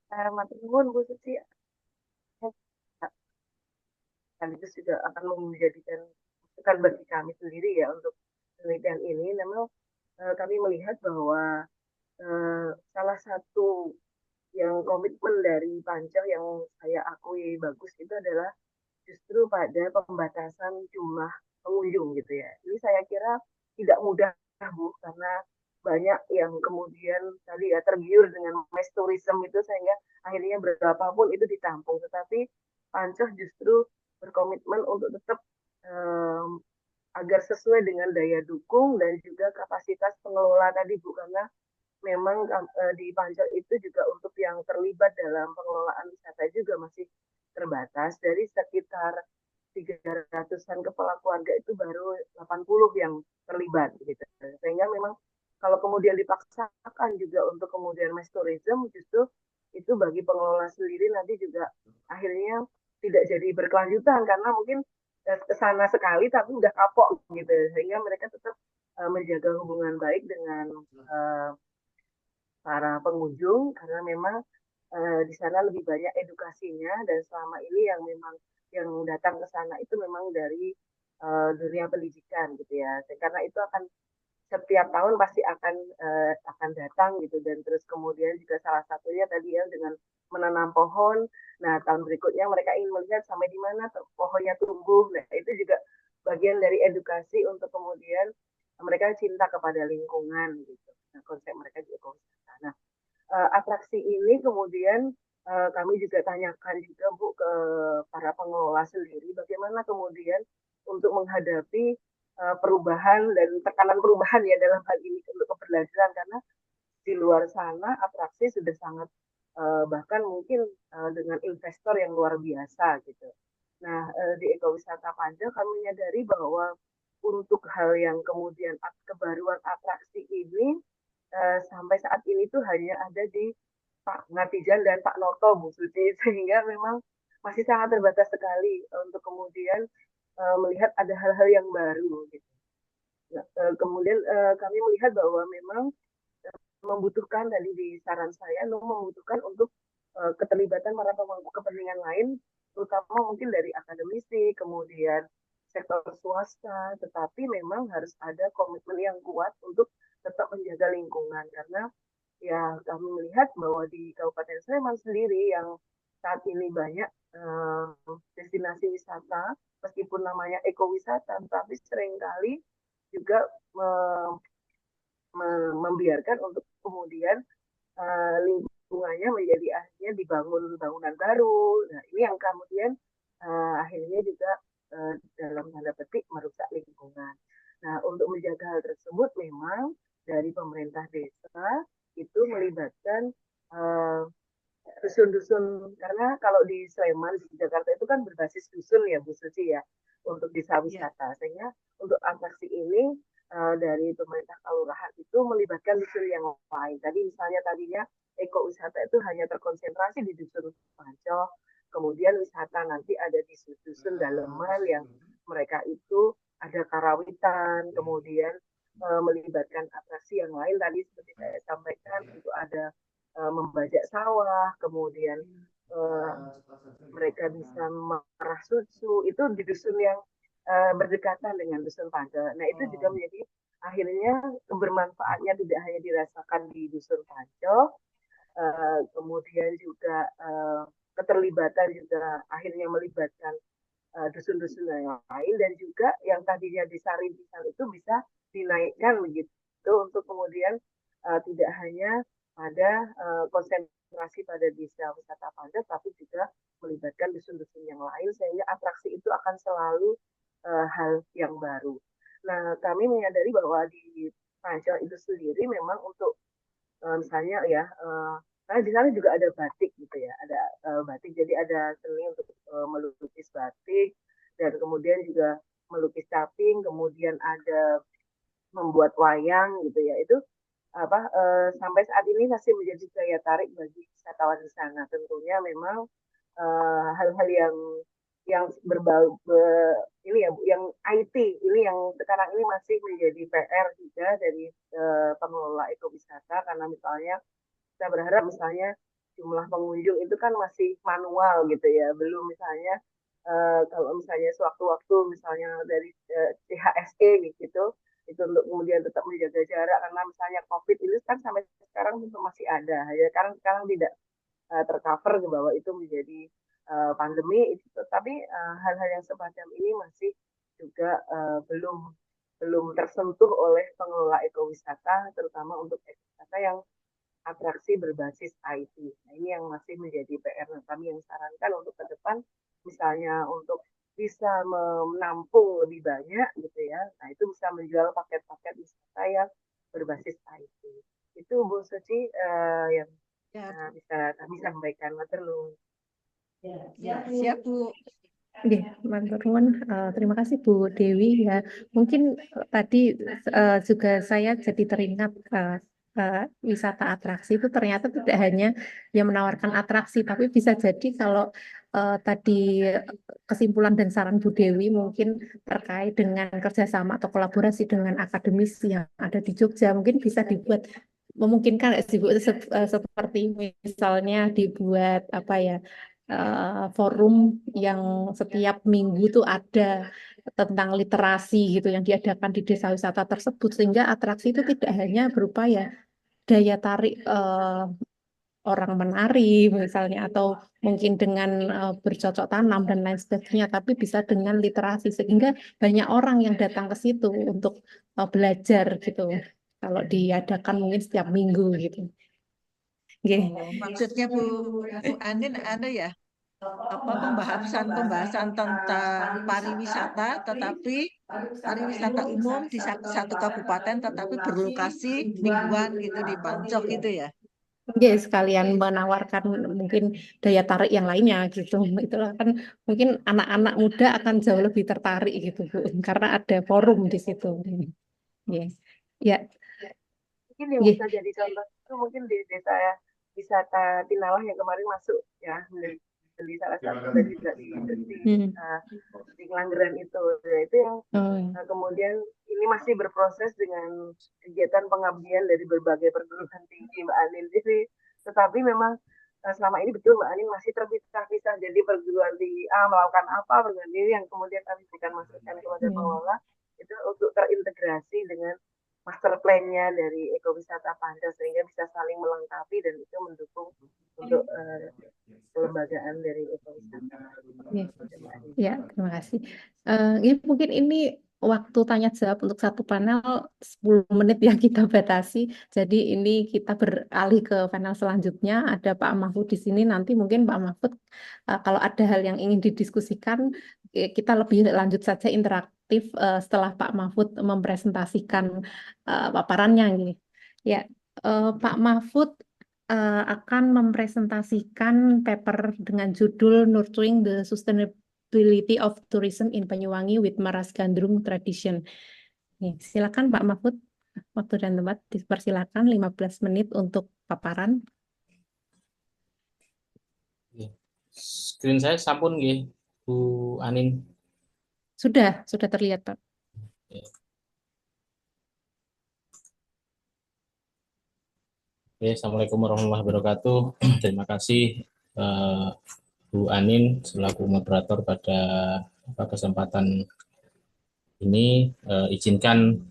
Nah, matur nuwun Bu Suci. Sekaligus juga akan menjadikan masukan bagi kami sendiri ya untuk penelitian ini. Memang kami melihat bahwa salah satu yang komitmen dari Pancel yang saya akui bagus itu adalah justru pada pembatasan jumlah pengunjung gitu ya. Ini saya kira tidak mudah Bu, karena banyak yang kemudian tadi ya tergiur dengan mass tourism itu sehingga akhirnya berapapun itu ditampung. Tetapi Pancel justru berkomitmen untuk tetap agar sesuai dengan daya dukung dan juga kapasitas pengelola tadi Bu, karena memang di Pancor itu juga untuk yang terlibat dalam pengelolaan wisata juga masih terbatas. Dari sekitar 300-an kepala keluarga itu baru 80 yang terlibat gitu. Sehingga memang kalau kemudian dipaksakan juga untuk kemudian mass tourism, justru itu bagi pengelola sendiri nanti juga akhirnya tidak jadi berkelanjutan karena mungkin ke sana sekali tapi udah kapok gitu. Sehingga mereka tetap menjaga hubungan baik dengan eh, para pengunjung karena memang di sana lebih banyak edukasinya dan selama ini yang memang yang datang ke sana itu memang dari dunia pendidikan gitu ya. Karena itu akan setiap tahun pasti akan datang gitu dan terus kemudian juga salah satunya tadi ya dengan menanam pohon. Nah, tahun berikutnya mereka ingin melihat sampai di mana pohonnya tumbuh. Nah, itu juga bagian dari edukasi untuk kemudian mereka cinta kepada lingkungan gitu. Nah, konsep mereka juga ekosistem. Nah, atraksi ini kemudian kami juga tanyakan juga Bu ke para pengelola sendiri bagaimana kemudian untuk menghadapi perubahan dan tekanan perubahan ya dalam hal ini untuk keberlanjutan karena di luar sana atraksi sudah sangat bahkan mungkin dengan investor yang luar biasa gitu. Nah, di ekowisata Panjang kami menyadari bahwa untuk hal yang kemudian kebaruan atraksi ini sampai saat ini tuh hanya ada di Pak Natijan dan Pak Noto Bu Suci sehingga memang masih sangat terbatas sekali untuk kemudian melihat ada hal-hal yang baru gitu. Nah, kemudian kami melihat bahwa memang membutuhkan tadi di saran saya membutuhkan untuk keterlibatan para pemangku kepentingan lain terutama mungkin dari akademisi kemudian sektor swasta tetapi memang harus ada komitmen yang kuat untuk tetap menjaga lingkungan karena ya kami melihat bahwa di Kabupaten Sleman sendiri yang saat ini banyak destinasi wisata meskipun namanya ekowisata tapi seringkali juga membiarkan untuk kemudian lingkungannya menjadi akhirnya dibangun bangunan baru. Nah, ini yang kemudian akhirnya juga dalam tanda petik merusak lingkungan. Nah, untuk menjaga hal tersebut memang dari pemerintah desa itu melibatkan dusun-dusun karena kalau di Sleman di Jakarta itu kan berbasis dusun ya Bu Suci ya untuk desa wisata sehingga untuk atraksi ini dari pemerintah kelurahan itu melibatkan dusun yang lain tadi misalnya tadinya ekowisata itu hanya terkonsentrasi di dusun Panco kemudian wisata nanti ada di dusun Daleman yang mereka itu ada karawitan kemudian melibatkan atraksi yang lain tadi seperti saya sampaikan itu ada membajak sawah, kemudian mereka bisa merah susu, itu di dusun yang berdekatan dengan dusun Panco. Nah itu juga menjadi akhirnya kebermanfaatnya tidak hanya dirasakan di dusun Panco, kemudian juga keterlibatan juga akhirnya melibatkan dusun-dusun yang lain dan juga yang tadinya disarintisan itu bisa dinaikkan begitu untuk kemudian tidak hanya pada konsentrasi pada desa wisata Pantai tapi juga melibatkan dusun-dusun yang lain sehingga atraksi itu akan selalu hal yang baru. Nah, kami menyadari bahwa di Pancel itu sendiri memang untuk misalnya ya karena di sana juga ada batik gitu ya ada batik jadi ada seni untuk melukis batik dan kemudian juga melukis caping kemudian ada membuat wayang gitu ya itu apa sampai saat ini masih menjadi daya tarik bagi wisatawan di sana tentunya memang hal-hal yang berbau ini ya yang IT ini yang sekarang ini masih menjadi PR juga dari pengelola ekowisata karena misalnya kita berharap misalnya jumlah pengunjung itu kan masih manual gitu ya belum misalnya kalau misalnya sewaktu-waktu misalnya dari CHSE gitu itu untuk kemudian tetap menjaga jarak karena misalnya COVID ini kan sampai sekarang masih ada ya sekarang sekarang tidak tercover bahwa itu menjadi pandemi itu tapi hal-hal yang semacam ini masih juga belum belum tersentuh oleh pengelola ekowisata terutama untuk ekowisata yang atraksi berbasis IT. Nah, ini yang masih menjadi PR kami yang sarankan untuk ke depan misalnya untuk bisa menampung lebih banyak gitu ya. Nah, itu bisa menjual paket-paket wisata yang berbasis IT. Itu Bu Suci kami sampaikan. Matur nuwun. Ya, siap Bu. Oke, matur nuwun. Terima kasih Bu Dewi ya. Mungkin tadi juga saya jadi teringat wisata atraksi itu ternyata tidak hanya yang menawarkan atraksi, tapi bisa jadi kalau tadi kesimpulan dan saran Bu Dewi mungkin terkait dengan kerjasama atau kolaborasi dengan akademisi yang ada di Jogja, mungkin bisa dibuat memungkinkan nggak sih Bu, seperti misalnya dibuat apa ya, forum yang setiap minggu tuh ada tentang literasi gitu yang diadakan di desa wisata tersebut, sehingga atraksi itu tidak hanya berupa ya daya tarik orang menari misalnya, atau mungkin dengan bercocok tanam dan lain sebagainya, tapi bisa dengan literasi sehingga banyak orang yang datang ke situ untuk belajar gitu kalau diadakan mungkin setiap minggu gitu. Nggih. Oh, maksudnya Bu Anin ada ya apa pembahasan tentang pariwisata, tetapi pariwisata umum di satu kabupaten, tetapi berlokasi mingguan gitu di Pancok gitu ya. Ya, sekalian menawarkan mungkin daya tarik yang lainnya gitu. Itulah kan mungkin anak-anak muda akan jauh lebih tertarik gitu, Bu, karena ada forum di situ. Ya, ya, Mungkin yang ya. bisa jadi contoh itu mungkin di desa wisata Tinalah yang kemarin masuk ya, di salah satu dan juga Hmm. di Ngelanggeran itu. Ya, itu yang Oh, kemudian ini masih berproses dengan kegiatan pengabdian dari berbagai perguruan tinggi Mbak Anin. Jadi, tetapi memang selama ini betul Mbak Anin masih terpisah-pisah. Jadi perguruan tinggi A melakukan apa, perguruan tinggi yang kemudian kami berikan masukan kepada hmm. pengelola itu untuk terintegrasi dengan master plan-nya dari ekowisata Pancas sehingga bisa saling melengkapi dan itu mendukung untuk kelembagaan dari ekowisata. Ya, ya, terima kasih. Ya, mungkin ini waktu tanya jawab untuk satu panel 10 menit yang kita batasi. Jadi ini kita beralih ke panel selanjutnya. Ada Pak Mahfud di sini. Nanti mungkin Pak Mahfud, kalau ada hal yang ingin didiskusikan, kita lebih lanjut saja interaktif setelah Pak Mahfud mempresentasikan paparannya. Gini. Ya, Pak Mahfud akan mempresentasikan paper dengan judul Nurturing the Sustainability of Tourism in Banyuwangi with Meras Gandrung Tradition. Nih, silakan Pak Mahfud, waktu dan tempat dipersilakan 15 menit untuk paparan. Screen saya sampun nggih, Bu Anin. Sudah terlihat, Pak. Oke, Assalamualaikum warahmatullahi wabarakatuh. Terima kasih Bu Anin selaku moderator pada kesempatan ini. Izinkan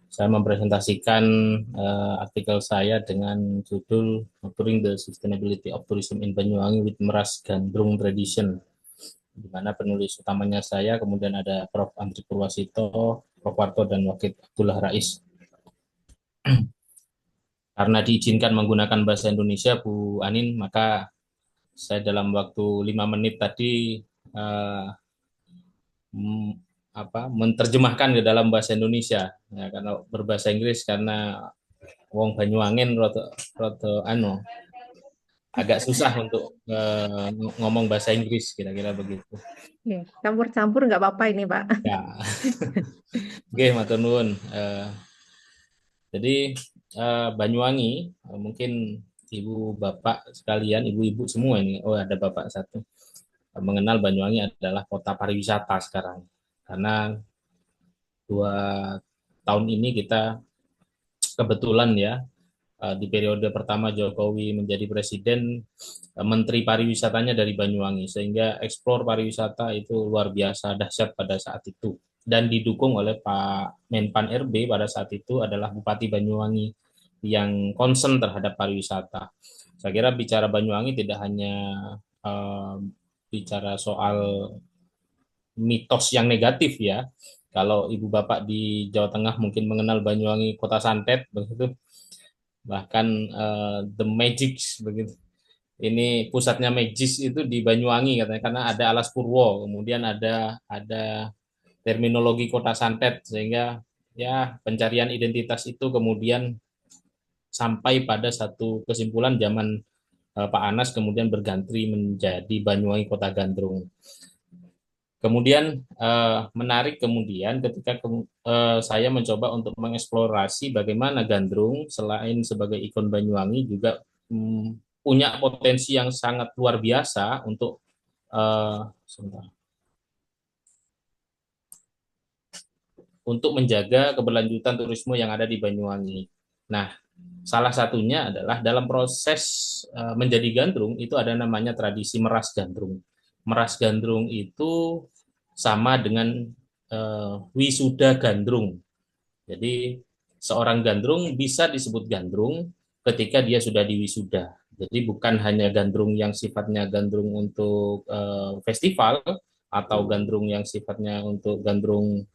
saya mempresentasikan artikel saya dengan judul Nurturing the Sustainability of Tourism in Banyuwangi with Meras Gandrung Tradition, di mana penulis utamanya saya, kemudian ada Prof. Andri Purwasito, Prof. Warto, dan Wakil Abdullah Rais. Karena diizinkan menggunakan bahasa Indonesia, Bu Anin, maka saya dalam waktu 5 menit tadi menerjemahkan ke dalam bahasa Indonesia. Ya, karena berbahasa Inggris karena wong Banyuwangen agak susah untuk ngomong bahasa Inggris, kira-kira begitu. Campur-campur nggak apa-apa ini, Pak. Ya. Oke, matur nuwun. Jadi Banyuwangi, mungkin ibu bapak sekalian, ibu-ibu semua ini, ada bapak satu, mengenal Banyuwangi adalah kota pariwisata sekarang. Karena 2 tahun ini kita kebetulan ya, di periode pertama Jokowi menjadi presiden, menteri pariwisatanya dari Banyuwangi, sehingga eksplor pariwisata itu luar biasa dahsyat pada saat itu. Dan didukung oleh Pak Menpan RB pada saat itu adalah Bupati Banyuwangi yang concern terhadap pariwisata. Saya kira bicara Banyuwangi tidak hanya bicara soal mitos yang negatif ya. Kalau ibu bapak di Jawa Tengah mungkin mengenal Banyuwangi kota santet begitu, bahkan the magic begitu. Ini pusatnya magis itu di Banyuwangi katanya, karena ada Alas Purwo, kemudian ada terminologi kota santet, sehingga ya pencarian identitas itu kemudian sampai pada satu kesimpulan zaman Pak Anas kemudian berganti menjadi Banyuwangi Kota Gandrung. Kemudian menarik kemudian ketika saya mencoba untuk mengeksplorasi bagaimana Gandrung selain sebagai ikon Banyuwangi juga punya potensi yang sangat luar biasa untuk menjaga keberlanjutan turisme yang ada di Banyuwangi. Nah, salah satunya adalah dalam proses menjadi gandrung itu ada namanya tradisi meras gandrung. Meras gandrung itu sama dengan wisuda gandrung. Jadi seorang gandrung bisa disebut gandrung ketika dia sudah diwisuda. Jadi bukan hanya gandrung yang sifatnya gandrung untuk festival atau gandrung yang sifatnya untuk gandrung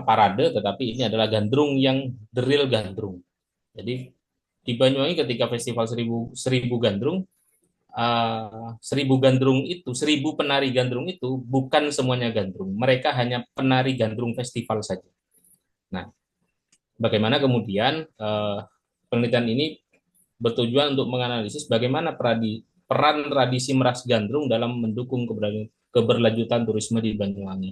parade, tetapi ini adalah gandrung yang the real gandrung. Jadi di Banyuwangi ketika festival seribu gandrung, 1000 gandrung itu, 1000 penari gandrung itu bukan semuanya gandrung. Mereka hanya penari gandrung festival saja. Nah, bagaimana kemudian penelitian ini bertujuan untuk menganalisis bagaimana peran tradisi meras gandrung dalam mendukung keberlanjutan turisme di Banyuwangi.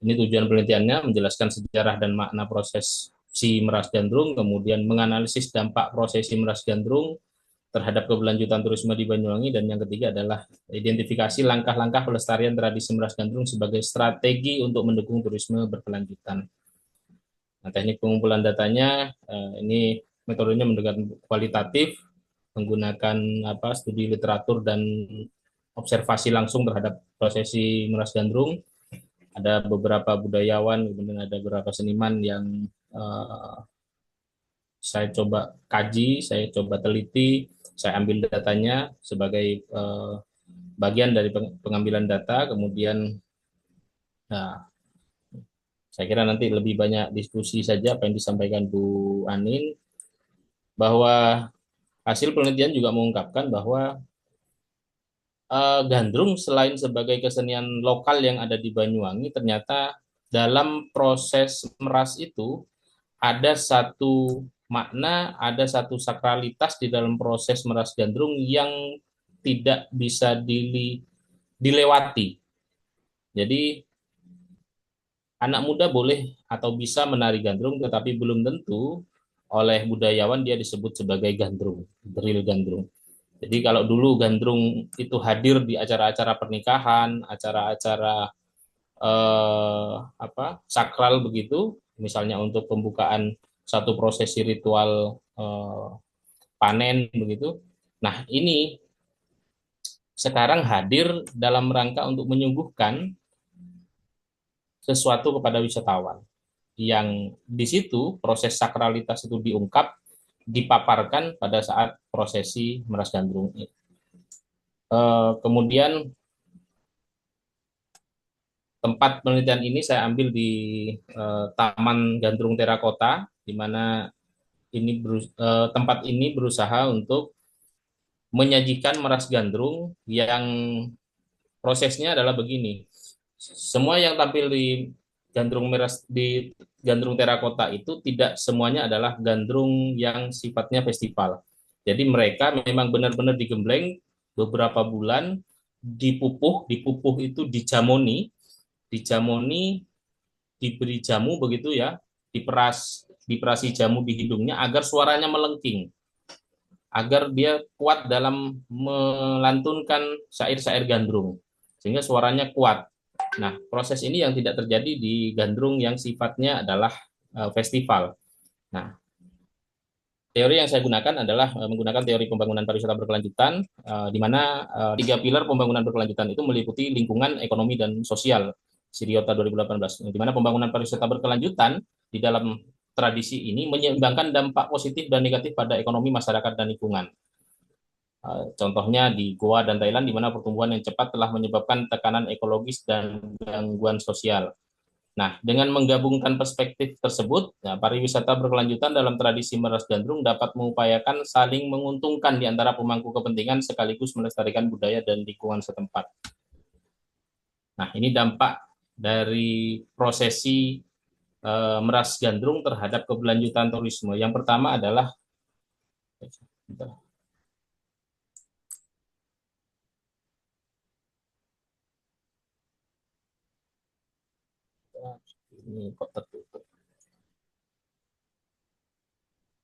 Ini tujuan penelitiannya menjelaskan sejarah dan makna proses si meras gandrung, kemudian menganalisis dampak prosesi meras gandrung terhadap keberlanjutan turisme di Banyuwangi, dan yang ketiga adalah identifikasi langkah-langkah pelestarian tradisi meras gandrung sebagai strategi untuk mendukung turisme berkelanjutan. Nah, teknik pengumpulan datanya ini metodenya mendekatkan kualitatif, menggunakan studi literatur dan observasi langsung terhadap prosesi meras gandrung. Ada beberapa budayawan, kemudian ada beberapa seniman yang saya coba kaji, saya coba teliti, saya ambil datanya sebagai bagian dari pengambilan data, kemudian saya kira nanti lebih banyak diskusi saja apa yang disampaikan Bu Anin, bahwa hasil penelitian juga mengungkapkan bahwa gandrung selain sebagai kesenian lokal yang ada di Banyuwangi, ternyata dalam proses meras itu ada satu makna, ada satu sakralitas di dalam proses meras gandrung yang tidak bisa dilewati. Jadi anak muda boleh atau bisa menari gandrung, tetapi belum tentu oleh budayawan dia disebut sebagai gandrung, real gandrung. Jadi kalau dulu gandrung itu hadir di acara-acara pernikahan, acara-acara sakral begitu, misalnya untuk pembukaan satu prosesi ritual panen begitu. Nah, ini sekarang hadir dalam rangka untuk menyuguhkan sesuatu kepada wisatawan, yang di situ proses sakralitas itu diungkap, dipaparkan pada saat prosesi meras gandrung. Kemudian tempat penelitian ini saya ambil di Taman Gandrung Terakota, di mana tempat ini berusaha untuk menyajikan meras gandrung yang prosesnya adalah begini. Semua yang tampil di Gandrung Terakota itu tidak semuanya adalah gandrung yang sifatnya festival. Jadi mereka memang benar-benar digembleng beberapa bulan, dipupuh itu dijamoni, diberi jamu begitu ya, diperasi jamu di hidungnya agar suaranya melengking, agar dia kuat dalam melantunkan syair-syair gandrung, sehingga suaranya kuat. Nah, proses ini yang tidak terjadi di gandrung yang sifatnya adalah festival. Nah, teori yang saya gunakan adalah menggunakan teori pembangunan pariwisata berkelanjutan, di mana 3 pilar pembangunan berkelanjutan itu meliputi lingkungan, ekonomi, dan sosial, Siriota 2018, di mana pembangunan pariwisata berkelanjutan di dalam tradisi ini menyeimbangkan dampak positif dan negatif pada ekonomi masyarakat dan lingkungan. Contohnya di Goa dan Thailand, di mana pertumbuhan yang cepat telah menyebabkan tekanan ekologis dan gangguan sosial. Nah, dengan menggabungkan perspektif tersebut, pariwisata berkelanjutan dalam tradisi meras gandrung dapat mengupayakan saling menguntungkan di antara pemangku kepentingan sekaligus melestarikan budaya dan lingkungan setempat. Nah, ini dampak dari prosesi meras gandrung terhadap keberlanjutan turisme. Yang pertama adalah Ini kok tertutup.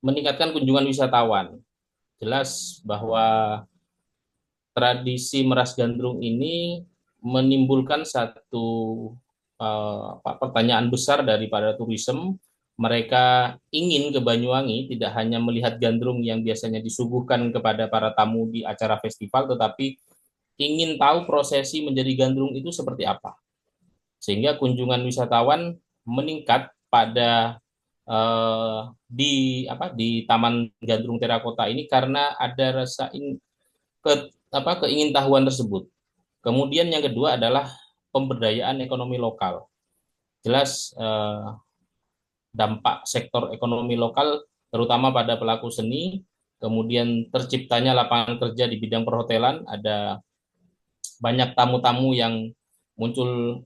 Meningkatkan kunjungan wisatawan. Jelas bahwa tradisi meras gandrung ini menimbulkan satu pertanyaan besar daripada turisme. Mereka ingin ke Banyuwangi tidak hanya melihat gandrung yang biasanya disuguhkan kepada para tamu di acara festival, tetapi ingin tahu prosesi menjadi gandrung itu seperti apa. Sehingga kunjungan wisatawan meningkat pada di Taman Gandrung Terakota ini karena ada rasa keingintahuan tersebut. Kemudian yang kedua adalah pemberdayaan ekonomi lokal. Jelas dampak sektor ekonomi lokal terutama pada pelaku seni, kemudian terciptanya lapangan kerja di bidang perhotelan, ada banyak tamu-tamu yang muncul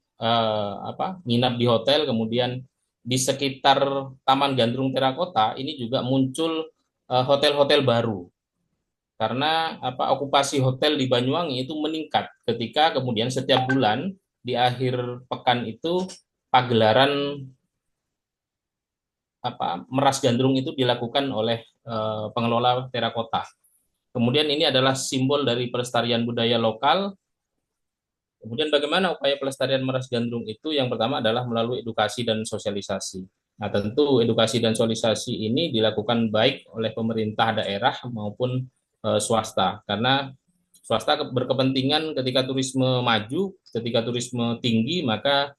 nginap di hotel, kemudian di sekitar Taman Gandrung Terakota ini juga muncul hotel-hotel baru karena okupasi hotel di Banyuwangi itu meningkat ketika kemudian setiap bulan di akhir pekan itu pagelaran meras gandrung itu dilakukan oleh pengelola terakota. Kemudian ini adalah simbol dari pelestarian budaya lokal. Kemudian bagaimana upaya pelestarian meras gandrung itu? Yang pertama adalah melalui edukasi dan sosialisasi. Nah, tentu edukasi dan sosialisasi ini dilakukan baik oleh pemerintah daerah maupun swasta, karena swasta berkepentingan ketika turisme maju, ketika turisme tinggi, maka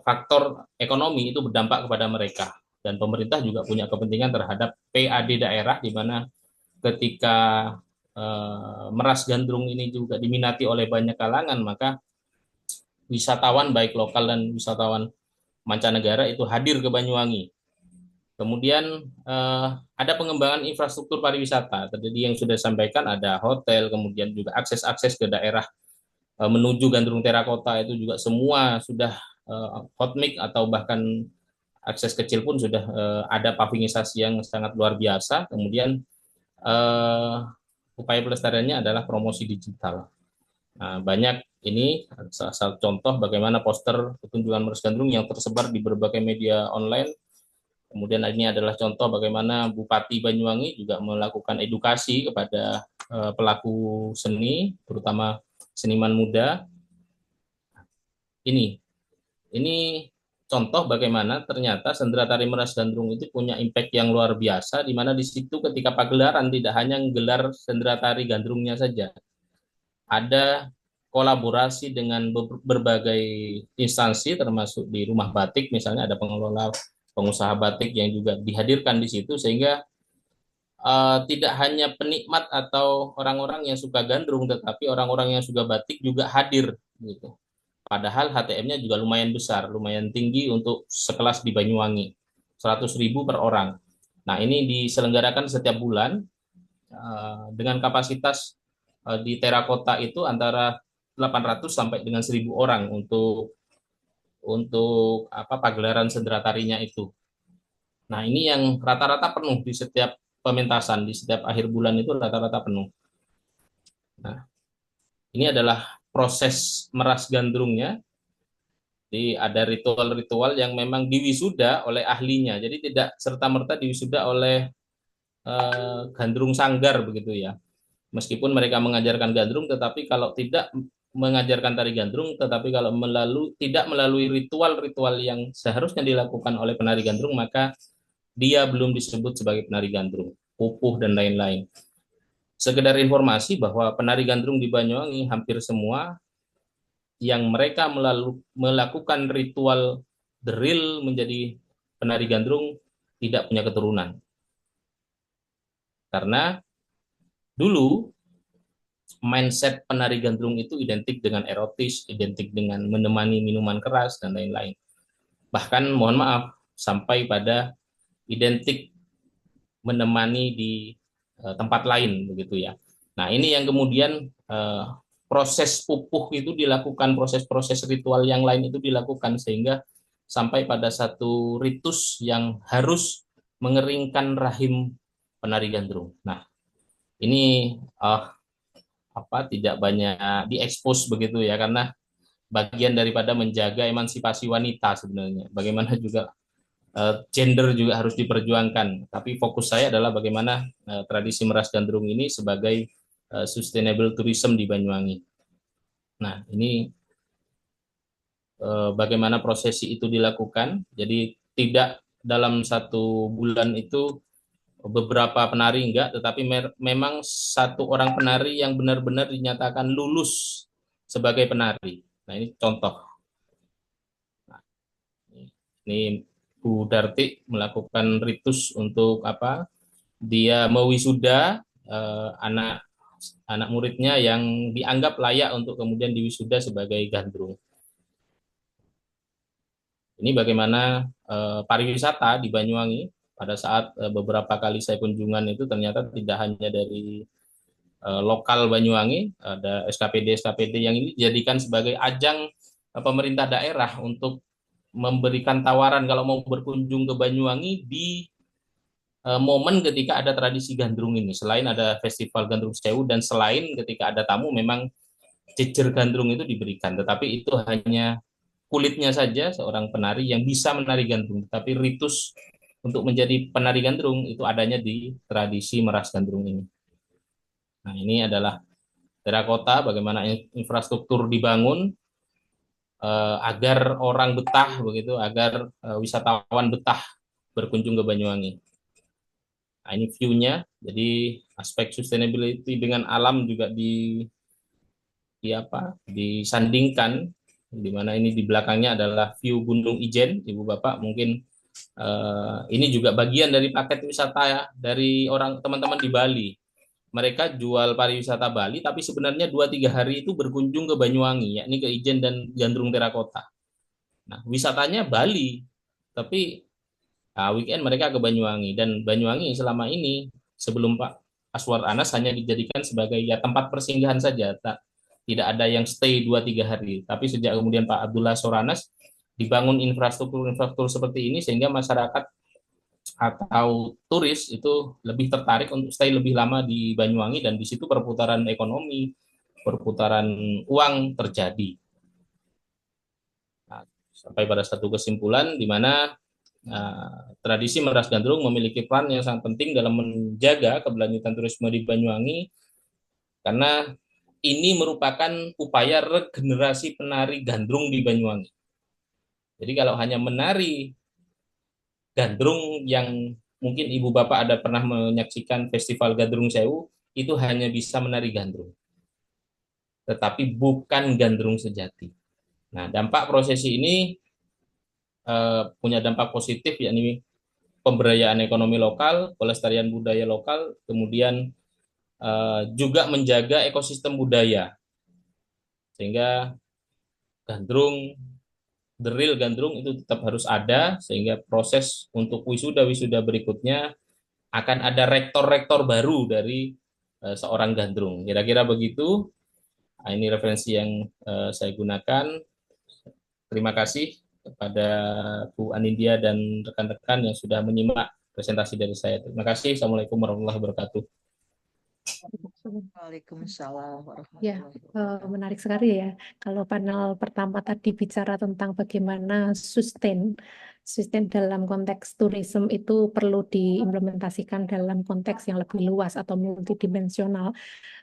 faktor ekonomi itu berdampak kepada mereka. Dan pemerintah juga punya kepentingan terhadap PAD daerah, di mana ketika meras gandrung ini juga diminati oleh banyak kalangan, maka wisatawan baik lokal dan wisatawan mancanegara itu hadir ke Banyuwangi. Kemudian ada pengembangan infrastruktur pariwisata. Tadi yang sudah disampaikan ada hotel, kemudian juga akses-akses ke daerah menuju Gandrung Terakota itu juga semua sudah hot mix atau bahkan akses kecil pun sudah ada pavingisasi yang sangat luar biasa. Kemudian upaya pelestariannya adalah promosi digital. Nah, banyak ini salah satu contoh bagaimana poster kunjungan meras gandrung yang tersebar di berbagai media online. Kemudian ini adalah contoh bagaimana Bupati Banyuwangi juga melakukan edukasi kepada pelaku seni, terutama seniman muda. Ini contoh bagaimana ternyata sendera tari meras gandrung itu punya impact yang luar biasa, di mana di situ ketika pagelaran tidak hanya menggelar sendera tari gandrungnya saja, ada kolaborasi dengan berbagai instansi termasuk di rumah batik, misalnya ada pengelola pengusaha batik yang juga dihadirkan di situ, sehingga tidak hanya penikmat atau orang-orang yang suka gandrung, tetapi orang-orang yang suka batik juga hadir gitu. Padahal HTM-nya juga lumayan besar, lumayan tinggi untuk sekelas di Banyuwangi, 100.000 per orang. Nah, ini diselenggarakan setiap bulan dengan kapasitas di terakota itu antara 800 sampai dengan 1.000 orang untuk pagelaran sendera tarinya itu. Nah, ini yang rata-rata penuh di setiap pementasan, di setiap akhir bulan itu rata-rata penuh. Nah, ini adalah proses meras gandrungnya. Jadi ada ritual-ritual yang memang diwisuda oleh ahlinya. Jadi tidak serta-merta diwisuda oleh gandrung sanggar begitu ya. Meskipun mereka mengajarkan gandrung, tetapi kalau tidak mengajarkan tari gandrung, tetapi kalau tidak melalui ritual-ritual yang seharusnya dilakukan oleh penari gandrung, maka dia belum disebut sebagai penari gandrung, pupuh dan lain-lain. Sekedar informasi bahwa penari gandrung di Banyuwangi hampir semua yang mereka melakukan ritual drill menjadi penari gandrung tidak punya keturunan. Karena dulu mindset penari gandrung itu identik dengan erotis, identik dengan menemani minuman keras dan lain-lain. Bahkan mohon maaf sampai pada identik menemani di tempat lain begitu ya. Nah, ini yang kemudian proses pupuh itu dilakukan, proses-proses ritual yang lain itu dilakukan sehingga sampai pada satu ritus yang harus mengeringkan rahim penari gandrung. Nah, ini tidak banyak diekspos begitu ya, karena bagian daripada menjaga emansipasi wanita sebenarnya. Bagaimana juga gender juga harus diperjuangkan. Tapi fokus saya adalah bagaimana tradisi meras gandrung ini sebagai sustainable tourism di Banyuwangi. Nah, ini bagaimana prosesi itu dilakukan. Jadi tidak dalam 1 bulan itu beberapa penari enggak, tetapi memang 1 orang penari yang benar-benar dinyatakan lulus sebagai penari. Nah, ini contoh. Nah, ini Bu Darti melakukan ritus untuk apa? Dia mewisuda anak anak muridnya yang dianggap layak untuk kemudian diwisuda sebagai gandrung. Ini bagaimana pariwisata di Banyuwangi pada saat beberapa kali saya kunjungan itu ternyata tidak hanya dari lokal Banyuwangi, ada SKPD yang ini dijadikan sebagai ajang pemerintah daerah untuk memberikan tawaran kalau mau berkunjung ke Banyuwangi di momen ketika ada tradisi gandrung ini. Selain ada festival Gandrung Sewu dan selain ketika ada tamu memang jejer gandrung itu diberikan, tetapi itu hanya kulitnya saja seorang penari yang bisa menari gandrung, tapi ritus untuk menjadi penari gandrung itu adanya di tradisi meras gandrung ini. Nah, ini adalah terakota, bagaimana infrastruktur dibangun agar orang betah begitu, agar wisatawan betah berkunjung ke Banyuwangi. Nah, ini view-nya, jadi aspek sustainability dengan alam juga disandingkan, di mana ini di belakangnya adalah view Gunung Ijen, Ibu Bapak mungkin ini juga bagian dari paket wisata ya, dari orang teman-teman di Bali. Mereka jual pariwisata Bali, tapi sebenarnya 2-3 hari itu berkunjung ke Banyuwangi, yakni ke Ijen dan Gandrung Terakota. Nah, wisatanya Bali, tapi weekend mereka ke Banyuwangi. Dan Banyuwangi selama ini, sebelum Pak Aswar Anas, hanya dijadikan sebagai ya tempat persinggahan saja, tidak ada yang stay 2-3 hari. Tapi sejak kemudian Pak Abdullah Soranas dibangun infrastruktur seperti ini sehingga masyarakat atau turis itu lebih tertarik untuk stay lebih lama di Banyuwangi dan di situ perputaran ekonomi, perputaran uang terjadi. Nah, sampai pada satu kesimpulan di mana tradisi meras gandrung memiliki peran yang sangat penting dalam menjaga keberlanjutan turisme di Banyuwangi karena ini merupakan upaya regenerasi penari gandrung di Banyuwangi. Jadi kalau hanya menari gandrung yang mungkin Ibu Bapak ada pernah menyaksikan Festival Gandrung Sewu, itu hanya bisa menari gandrung. Tetapi bukan gandrung sejati. Nah, dampak prosesi ini punya dampak positif, yakni pemberdayaan ekonomi lokal, pelestarian budaya lokal, kemudian juga menjaga ekosistem budaya. Sehingga gandrung, the real gandrung itu tetap harus ada, sehingga proses untuk wisuda-wisuda berikutnya akan ada rektor-rektor baru dari seorang gandrung. Kira-kira begitu. Nah, ini referensi yang saya gunakan. Terima kasih kepada Bu Anindya dan rekan-rekan yang sudah menyimak presentasi dari saya. Terima kasih. Assalamualaikum warahmatullahi wabarakatuh. Waalaikumsalam Ya, warahmatullahi wabarakatuh. menarik sekali ya. Kalau panel pertama tadi bicara tentang bagaimana sustain dalam konteks tourism itu perlu diimplementasikan dalam konteks yang lebih luas atau multidimensional.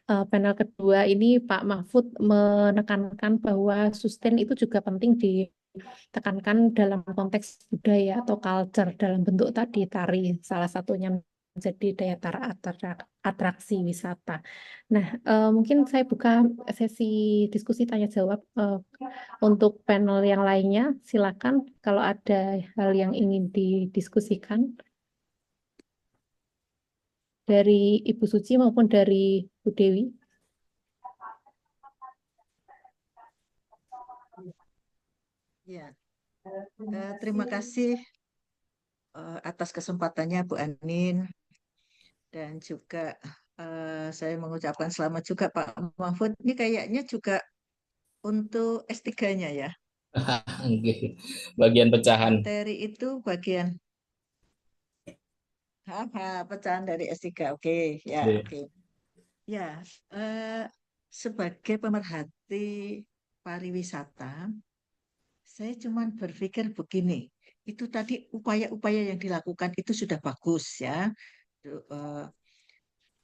Panel kedua ini Pak Mahfud menekankan bahwa sustain itu juga penting ditekankan dalam konteks budaya atau culture dalam bentuk tadi tari salah satunya menjadi daya tarik atraksi wisata. Nah, mungkin saya buka sesi diskusi tanya jawab untuk panel yang lainnya. Silakan kalau ada hal yang ingin didiskusikan dari Ibu Suci maupun dari Bu Dewi. Ya, terima kasih atas kesempatannya Bu Anin dan juga saya mengucapkan selamat juga Pak Mahfud. Ini kayaknya juga untuk S3-nya ya. Bagian pecahan. Materi itu bagian pecahan dari S3. Oke, ya, oke. Ya, sebagai pemerhati pariwisata, saya cuma berpikir begini, itu tadi upaya-upaya yang dilakukan itu sudah bagus ya.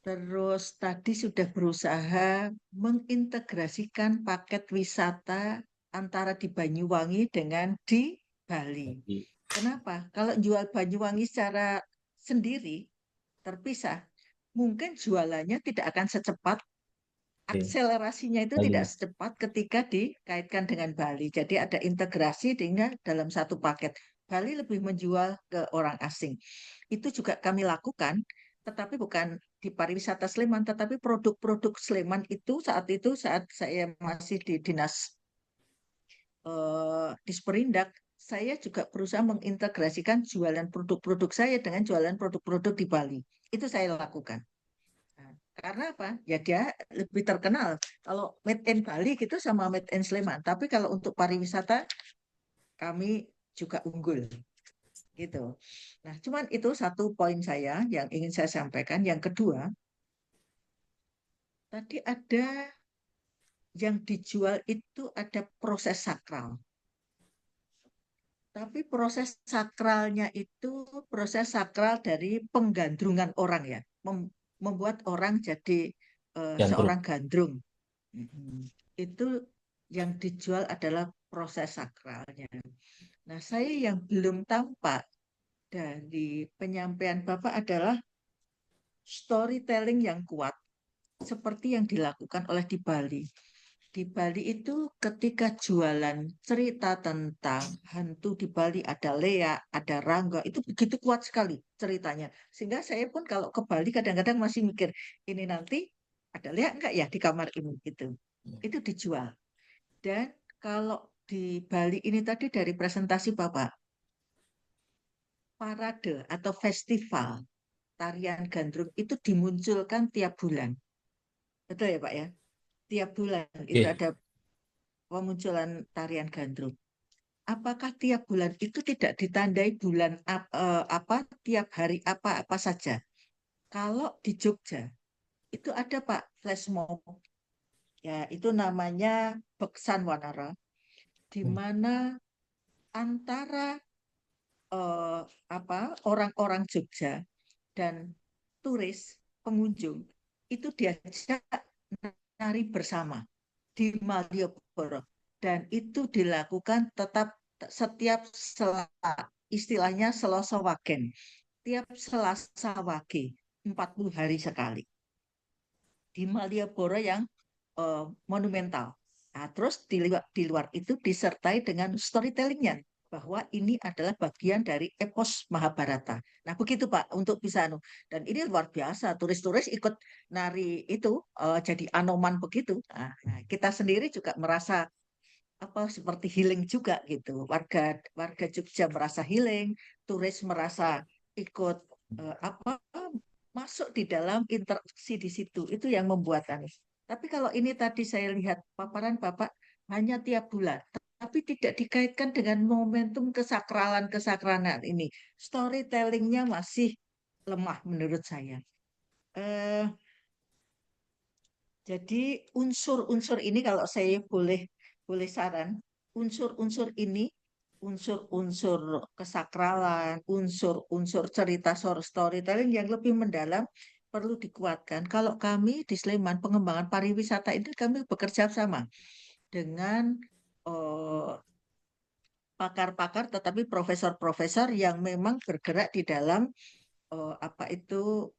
Terus tadi sudah berusaha mengintegrasikan paket wisata antara di Banyuwangi dengan di Bali. Jadi, Kenapa? Kalau jual Banyuwangi secara sendiri, terpisah, mungkin jualannya tidak akan secepat, akselerasinya itu tidak Bali. secepat ketika dikaitkan dengan Bali. Jadi ada integrasi dengan dalam satu paket. Bali lebih menjual ke orang asing. Itu juga kami lakukan, tetapi bukan di pariwisata Sleman, tetapi produk-produk Sleman itu saat saya masih di dinas di Sperindak, saya juga berusaha mengintegrasikan jualan produk-produk saya dengan jualan produk-produk di Bali. Itu saya lakukan. Nah, karena apa? Ya dia lebih terkenal. Kalau made in Bali gitu sama made in Sleman. Tapi kalau untuk pariwisata kami juga unggul gitu. Nah, cuman itu satu poin saya yang ingin saya sampaikan. Yang kedua, tadi ada yang dijual itu ada proses sakral. Tapi proses sakralnya itu proses sakral dari penggandrungan orang ya, membuat orang jadi Gandrung. seorang gandrung. Itu yang dijual adalah proses sakralnya. Nah, saya yang belum tampak dari penyampaian Bapak adalah storytelling yang kuat seperti yang dilakukan oleh di Bali. Di Bali itu ketika jualan cerita tentang hantu di Bali ada Lea, ada Rangga, itu begitu kuat sekali ceritanya. Sehingga saya pun kalau ke Bali kadang-kadang masih mikir, ini nanti ada Lea enggak ya di kamar ini gitu. Itu dijual. Dan kalau di Bali ini tadi dari presentasi Bapak, parade atau festival tarian gandrung itu dimunculkan tiap bulan. Betul ya Pak ya? Tiap bulan itu Oke. ada pemunculan tarian gandrung. Apakah tiap bulan itu tidak ditandai bulan apa, tiap hari apa saja? Kalau di Jogja itu ada Pak flash mob, ya itu namanya Beksan Wanara, di mana antara eh, apa orang-orang Jogja dan turis pengunjung itu diajak nari bersama di Malioboro dan itu dilakukan tetap setiap istilahnya Selasa Wagen, tiap Selasa Wage 40 hari sekali di Malioboro yang monumental. Nah, terus di luar itu disertai dengan storytellingnya bahwa ini adalah bagian dari epos Mahabharata. Nah, begitu Pak untuk bisa dan ini luar biasa. Turis-turis ikut nari itu jadi anoman begitu. Nah, kita sendiri juga merasa apa seperti healing juga gitu. Warga warga Jogja merasa healing, turis merasa ikut apa masuk di dalam interaksi di situ. Itu yang membuat aneh. Tapi kalau ini tadi saya lihat paparan Bapak hanya tiap bulan, tapi tidak dikaitkan dengan momentum kesakralan-kesakralan ini. Storytellingnya masih lemah menurut saya. Eh, jadi unsur-unsur ini kalau saya boleh boleh saran, unsur-unsur ini, unsur-unsur kesakralan, unsur-unsur cerita storytelling yang lebih mendalam perlu dikuatkan. Kalau kami di Sleman pengembangan pariwisata ini kami bekerja sama dengan eh, pakar-pakar tetapi profesor-profesor yang memang bergerak di dalam apa itu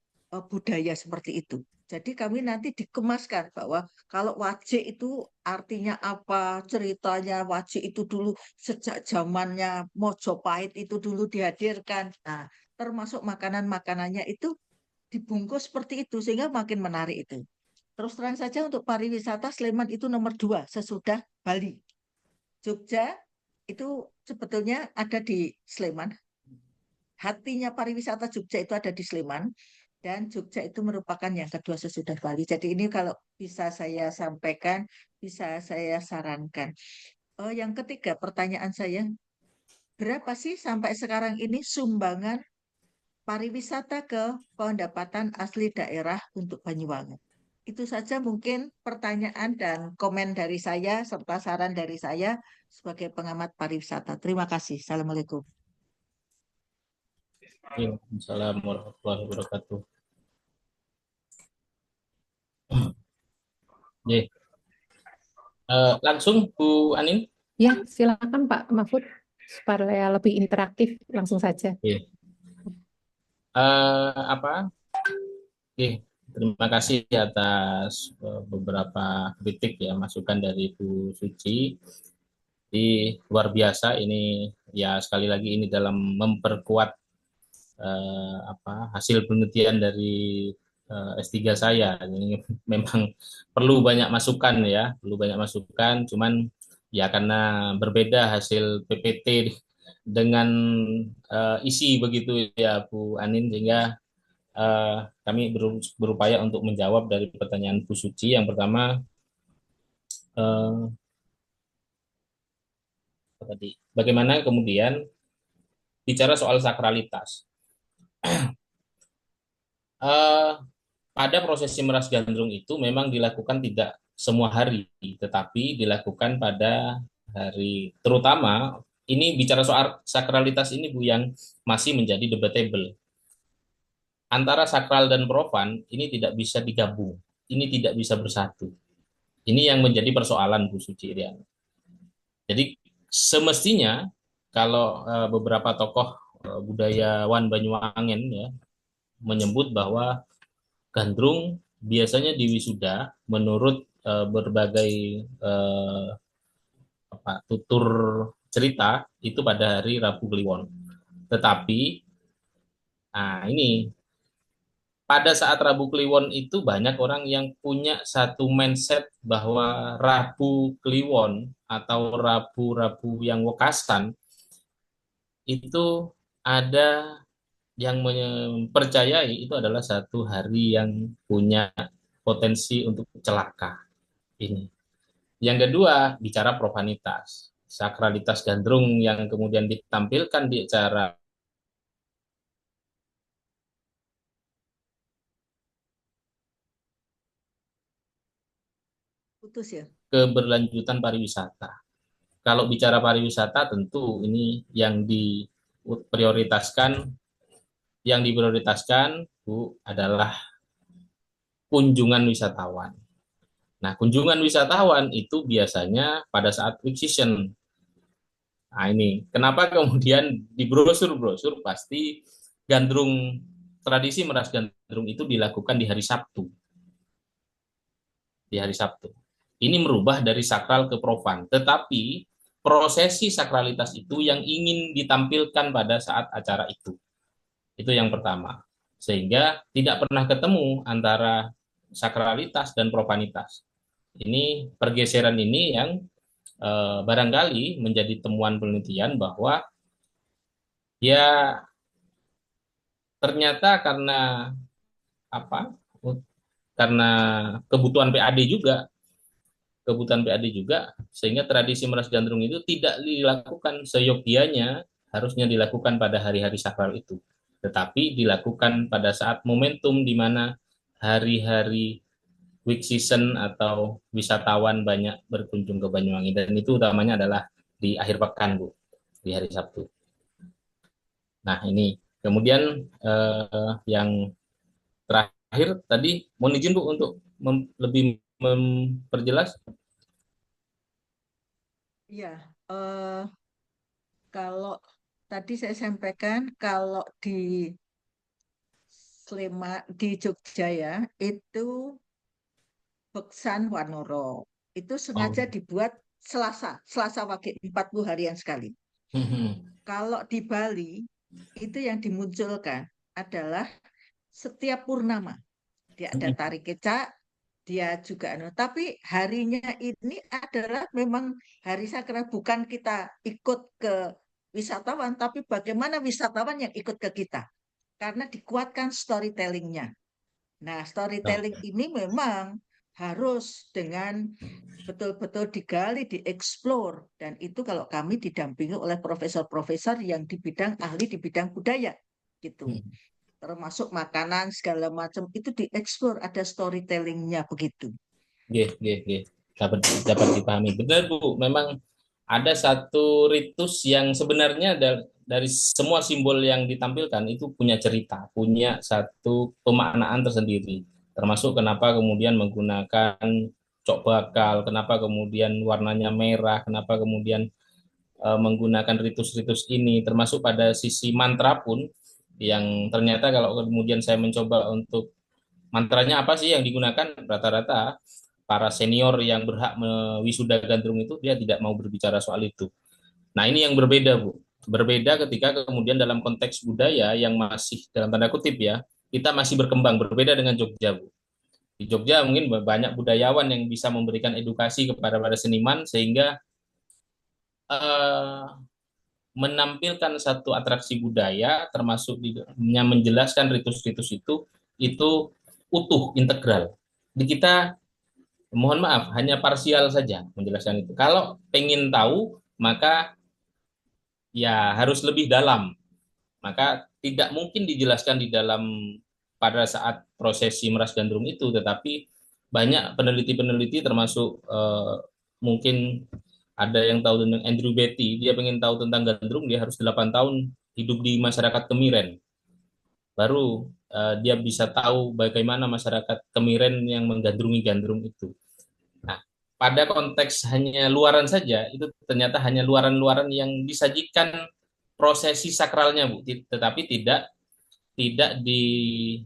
budaya seperti itu. Jadi kami nanti dikemaskan bahwa kalau wajik itu artinya apa, ceritanya wajik itu dulu sejak zamannya Mojopahit itu dulu dihadirkan. Nah, termasuk makanan-makanannya itu dibungkus seperti itu sehingga makin menarik itu. Terus terang saja untuk pariwisata Sleman itu nomor 2 sesudah Bali. Jogja itu sebetulnya ada di Sleman, hatinya pariwisata Jogja itu ada di Sleman dan Jogja itu merupakan yang kedua sesudah Bali. Jadi ini kalau bisa saya sampaikan, bisa saya sarankan. Yang ketiga pertanyaan saya, berapa sih sampai sekarang ini sumbangan pariwisata ke pendapatan asli daerah untuk Banyuwangi? Itu saja mungkin pertanyaan dan komen dari saya serta saran dari saya sebagai pengamat pariwisata. Terima kasih. Assalamualaikum. Waalaikumsalam warahmatullahi wabarakatuh. Ye. Langsung Bu Anin. Ya, silakan Pak Mahfud supaya lebih interaktif langsung saja. Ye. Apa? Oke, terima kasih atas beberapa kritik ya, masukan dari Bu Suci. Jadi luar biasa ini ya, sekali lagi ini dalam memperkuat hasil penelitian dari S3 saya. Ini memang perlu banyak masukan ya, perlu banyak masukan. Cuman ya karena berbeda hasil PPT dengan isi begitu ya Bu Anin, sehingga kami berupaya untuk menjawab dari pertanyaan Bu Suci. Yang pertama, tadi bagaimana kemudian bicara soal sakralitas. Pada prosesi meras gandrung itu memang dilakukan tidak semua hari, tetapi dilakukan pada hari, terutama ini bicara soal sakralitas ini Bu yang masih menjadi debatable. Antara sakral dan profan ini tidak bisa digabung, ini tidak bisa bersatu. Ini yang menjadi persoalan Bu Suci Rian. Jadi semestinya kalau beberapa tokoh budayawan Banyuwangen ya menyebut bahwa gandrung biasanya diwisuda menurut berbagai tutur cerita itu pada hari Rabu Kliwon. Tetapi ini pada saat Rabu Kliwon itu banyak orang yang punya satu mindset bahwa Rabu Kliwon atau Rabu-Rabu yang wekasan itu ada yang mempercayai itu adalah satu hari yang punya potensi untuk celaka. Ini. Yang kedua, bicara profanitas. Sakralitas gandrung yang kemudian ditampilkan di acara Putus ya. keberlanjutan pariwisata. Kalau bicara pariwisata tentu ini yang diprioritaskan Bu adalah kunjungan wisatawan. Nah, kunjungan wisatawan itu biasanya pada saat peak season. Nah, ini kenapa kemudian di brosur-brosur pasti tradisi meras gandrung itu dilakukan di hari Sabtu. Di hari Sabtu. Ini merubah dari sakral ke profan, tetapi prosesi sakralitas itu yang ingin ditampilkan pada saat acara itu. Itu yang pertama. Sehingga tidak pernah ketemu antara sakralitas dan profanitas. Ini pergeseran ini yang barangkali menjadi temuan penelitian bahwa ya ternyata karena karena kebutuhan PAD juga sehingga tradisi meras gandrung itu tidak dilakukan seyogianya, harusnya dilakukan pada hari-hari sakral itu, tetapi dilakukan pada saat momentum di mana hari-hari week season atau wisatawan banyak berkunjung ke Banyuwangi, dan itu utamanya adalah di akhir pekan Bu, di hari Sabtu. Nah ini kemudian yang terakhir tadi mohon izin Bu untuk lebih memperjelas. Iya, kalau tadi saya sampaikan kalau di di Jogja ya itu Beksan Wanoro itu sengaja dibuat Selasa Wage 40 harian sekali. Kalau di Bali itu yang dimunculkan adalah setiap purnama. Dia ada tari kecak, dia juga tapi harinya ini adalah memang hari sakral, bukan kita ikut ke wisatawan, tapi bagaimana wisatawan yang ikut ke kita. Karena dikuatkan storytelling-nya. Nah, storytelling ini memang harus dengan betul-betul digali, dieksplor. Dan itu kalau kami didampingi oleh profesor-profesor yang di bidang ahli di bidang budaya. Gitu. termasuk makanan segala macam itu dieksplor, ada storytellingnya begitu. Dapat dapat dipahami. Benar Bu, memang ada satu ritus yang sebenarnya dari semua simbol yang ditampilkan itu punya cerita, punya satu pemaknaan tersendiri. Termasuk kenapa kemudian menggunakan cok bakal, kenapa kemudian warnanya merah, kenapa kemudian menggunakan ritus-ritus ini, termasuk pada sisi mantra pun yang ternyata kalau kemudian saya mencoba untuk mantranya apa sih yang digunakan, rata-rata para senior yang berhak wisuda gandrung itu dia tidak mau berbicara soal itu. Nah, ini yang berbeda, Bu. Berbeda ketika kemudian dalam konteks budaya yang masih dalam tanda kutip ya, kita masih berkembang, berbeda dengan Jogja, Bu. Di Jogja mungkin banyak budayawan yang bisa memberikan edukasi kepada para seniman sehingga eh, menampilkan satu atraksi budaya termasuk menjelaskan ritus-ritus itu utuh, integral. Di kita mohon maaf, hanya parsial saja menjelaskan itu. Kalau pengen tahu, maka ya harus lebih dalam. Maka tidak mungkin dijelaskan di dalam pada saat prosesi meras gandrung itu, tetapi banyak peneliti-peneliti termasuk mungkin ada yang tahu tentang Andrew Beatty, dia pengen tahu tentang gandrung, dia harus 8 tahun hidup di masyarakat Kemiren. Baru dia bisa tahu bagaimana masyarakat Kemiren yang menggandrungi gandrung itu. Nah, pada konteks hanya luaran saja, itu ternyata hanya luaran-luaran yang disajikan prosesi sakralnya, Bu, tetapi tidak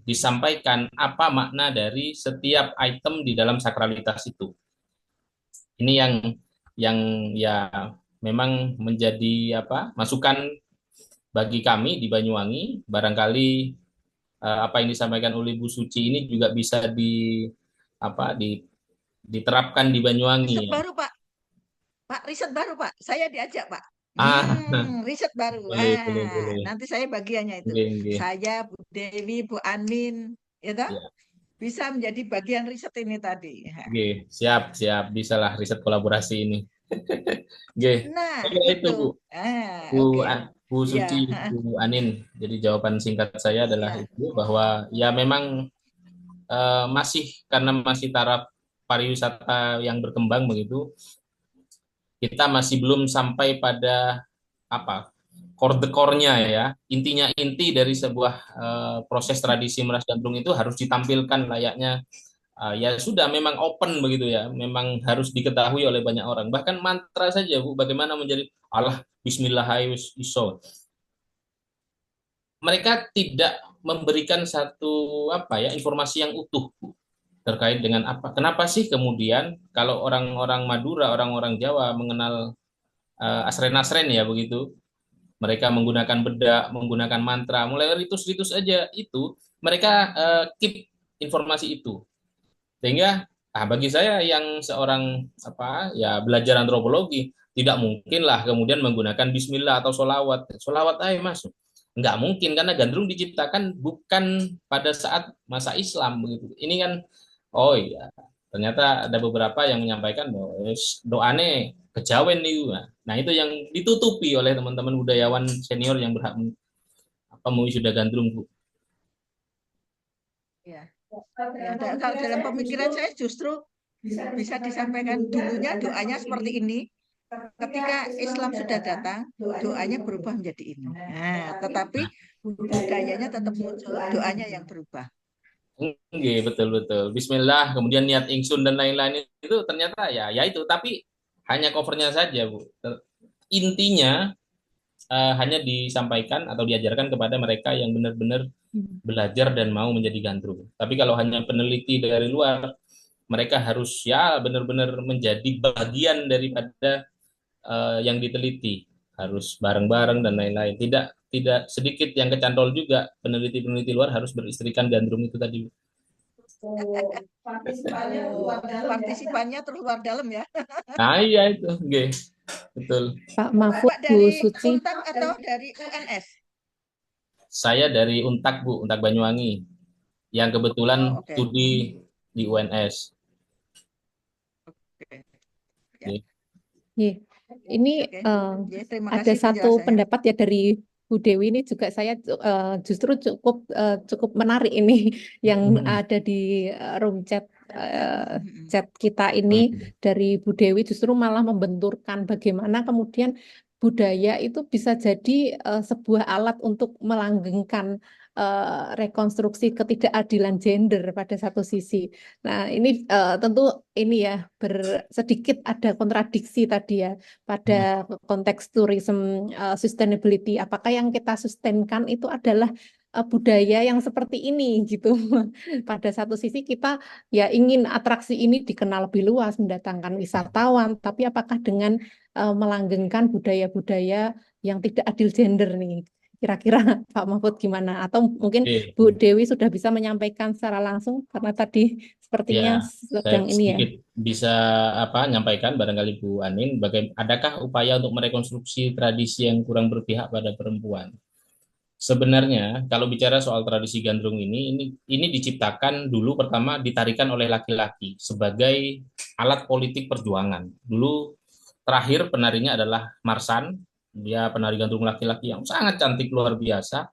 disampaikan apa makna dari setiap item di dalam sakralitas itu. Ini yang ya memang menjadi masukan bagi kami di Banyuwangi. Barangkali apa yang disampaikan oleh Bu Suci ini juga bisa diterapkan di Banyuwangi. Riset baru, Pak. Pak, riset baru, Pak. Saya diajak, Pak. Riset baru. Boleh. Nanti saya bagiannya itu. Okay. Saya, Bu Dewi, Bu Anin, ya toh? Ya. Bisa menjadi bagian riset ini tadi. Siap. Bisalah riset kolaborasi ini. Nah, itu Bu. Bu Suci, Bu Anin. Jadi jawaban singkat saya adalah itu, bahwa ya memang masih karena masih taraf pariwisata yang berkembang begitu, kita masih belum sampai pada core the core-nya ya. Inti dari sebuah proses tradisi meras gandrung itu harus ditampilkan layaknya ya sudah memang open begitu ya. Memang harus diketahui oleh banyak orang. Bahkan mantra saja Bu, bagaimana menjadi Allah Bismillah iso. Mereka tidak memberikan satu informasi yang utuh Bu, terkait dengan kenapa sih kemudian kalau orang-orang Madura, orang-orang Jawa mengenal asren-asren ya begitu, mereka menggunakan bedak, menggunakan mantra, mulai ritus-ritus aja itu mereka keep informasi itu, sehingga bagi saya yang seorang belajar antropologi tidak mungkin lah kemudian menggunakan Bismillah atau solawat aja masuk, nggak mungkin karena gandrung diciptakan bukan pada saat masa Islam begitu. Ini kan oh iya, ternyata ada beberapa yang menyampaikan bahwa doane kejawen nih. Nah, itu yang ditutupi oleh teman-teman budayawan senior yang berhak mewisuda gandrung, Bu. Ya. Kalau dalam pemikiran saya justru bisa disampaikan dulunya doanya seperti ini. Ketika Islam sudah datang, doanya berubah menjadi ini. Nah, tetapi budayanya tetap muncul, doanya yang berubah. Betul. Bismillah, kemudian niat ingsun dan lain-lain itu ternyata ya itu, tapi hanya covernya saja, Bu. Intinya hanya disampaikan atau diajarkan kepada mereka yang benar-benar belajar dan mau menjadi gandrung. Tapi kalau hanya peneliti dari luar, mereka harus ya benar-benar menjadi bagian daripada yang diteliti, harus bareng-bareng dan lain-lain. Tidak sedikit yang kecantol juga, peneliti-peneliti luar harus beristrikan gandrung itu tadi. Partisipannya terus luar dalam ya. Nah iya itu, betul. Pak Mahfud, Pak, dari Bu Suci. Untak atau dari UNS? Saya dari Untak, Bu, Untak Banyuwangi, yang kebetulan studi di UNS. Ini ada satu pendapat ya dari Bu Dewi ini juga saya justru cukup menarik ini yang ada di room chat kita ini dari Bu Dewi justru malah membenturkan bagaimana kemudian budaya itu bisa jadi sebuah alat untuk melanggengkan rekonstruksi ketidakadilan gender pada satu sisi. Nah, ini tentu ini ya sedikit ada kontradiksi tadi ya pada konteks tourism sustainability. Apakah yang kita sustainkan itu adalah budaya yang seperti ini gitu. Pada satu sisi kita ya ingin atraksi ini dikenal lebih luas, mendatangkan wisatawan, tapi apakah dengan melanggengkan budaya-budaya yang tidak adil gender nih? Kira-kira Pak Mahfud gimana? Atau mungkin Bu Oke. Dewi sudah bisa menyampaikan secara langsung karena tadi sepertinya Ya, saya sedang ini ya. sedikit bisa nyampaikan barangkali Bu Anin, adakah upaya untuk merekonstruksi tradisi yang kurang berpihak pada perempuan? Sebenarnya kalau bicara soal tradisi gandrung ini diciptakan dulu pertama ditarikan oleh laki-laki sebagai alat politik perjuangan. Dulu terakhir penarinya adalah Marsan, dia penari gandrung laki-laki yang sangat cantik luar biasa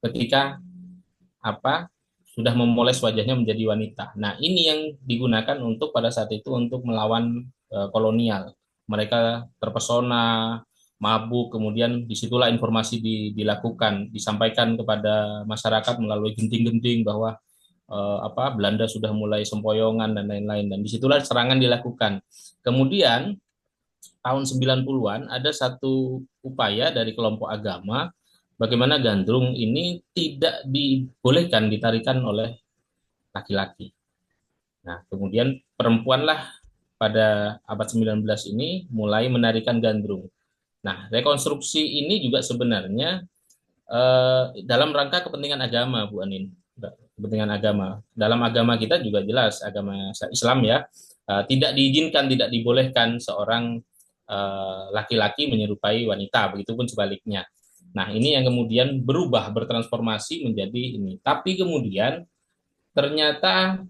ketika sudah memoles wajahnya menjadi wanita. Nah, ini yang digunakan untuk pada saat itu untuk melawan kolonial. Mereka terpesona, mabuk, kemudian disitulah informasi dilakukan, disampaikan kepada masyarakat melalui genting-genting bahwa Belanda sudah mulai sempoyongan dan lain-lain, dan disitulah serangan dilakukan. Kemudian tahun 90-an ada satu upaya dari kelompok agama bagaimana gandrung ini tidak dibolehkan ditarikan oleh laki-laki. Nah, kemudian perempuanlah pada abad 19 ini mulai menarikan gandrung. Nah, rekonstruksi ini juga sebenarnya dalam rangka kepentingan agama, Bu Anin. Kepentingan agama. Dalam agama kita juga jelas, agama Islam ya, tidak diizinkan, tidak dibolehkan seorang laki-laki menyerupai wanita, begitupun sebaliknya. Nah, ini yang kemudian berubah, bertransformasi menjadi ini. Tapi kemudian ternyata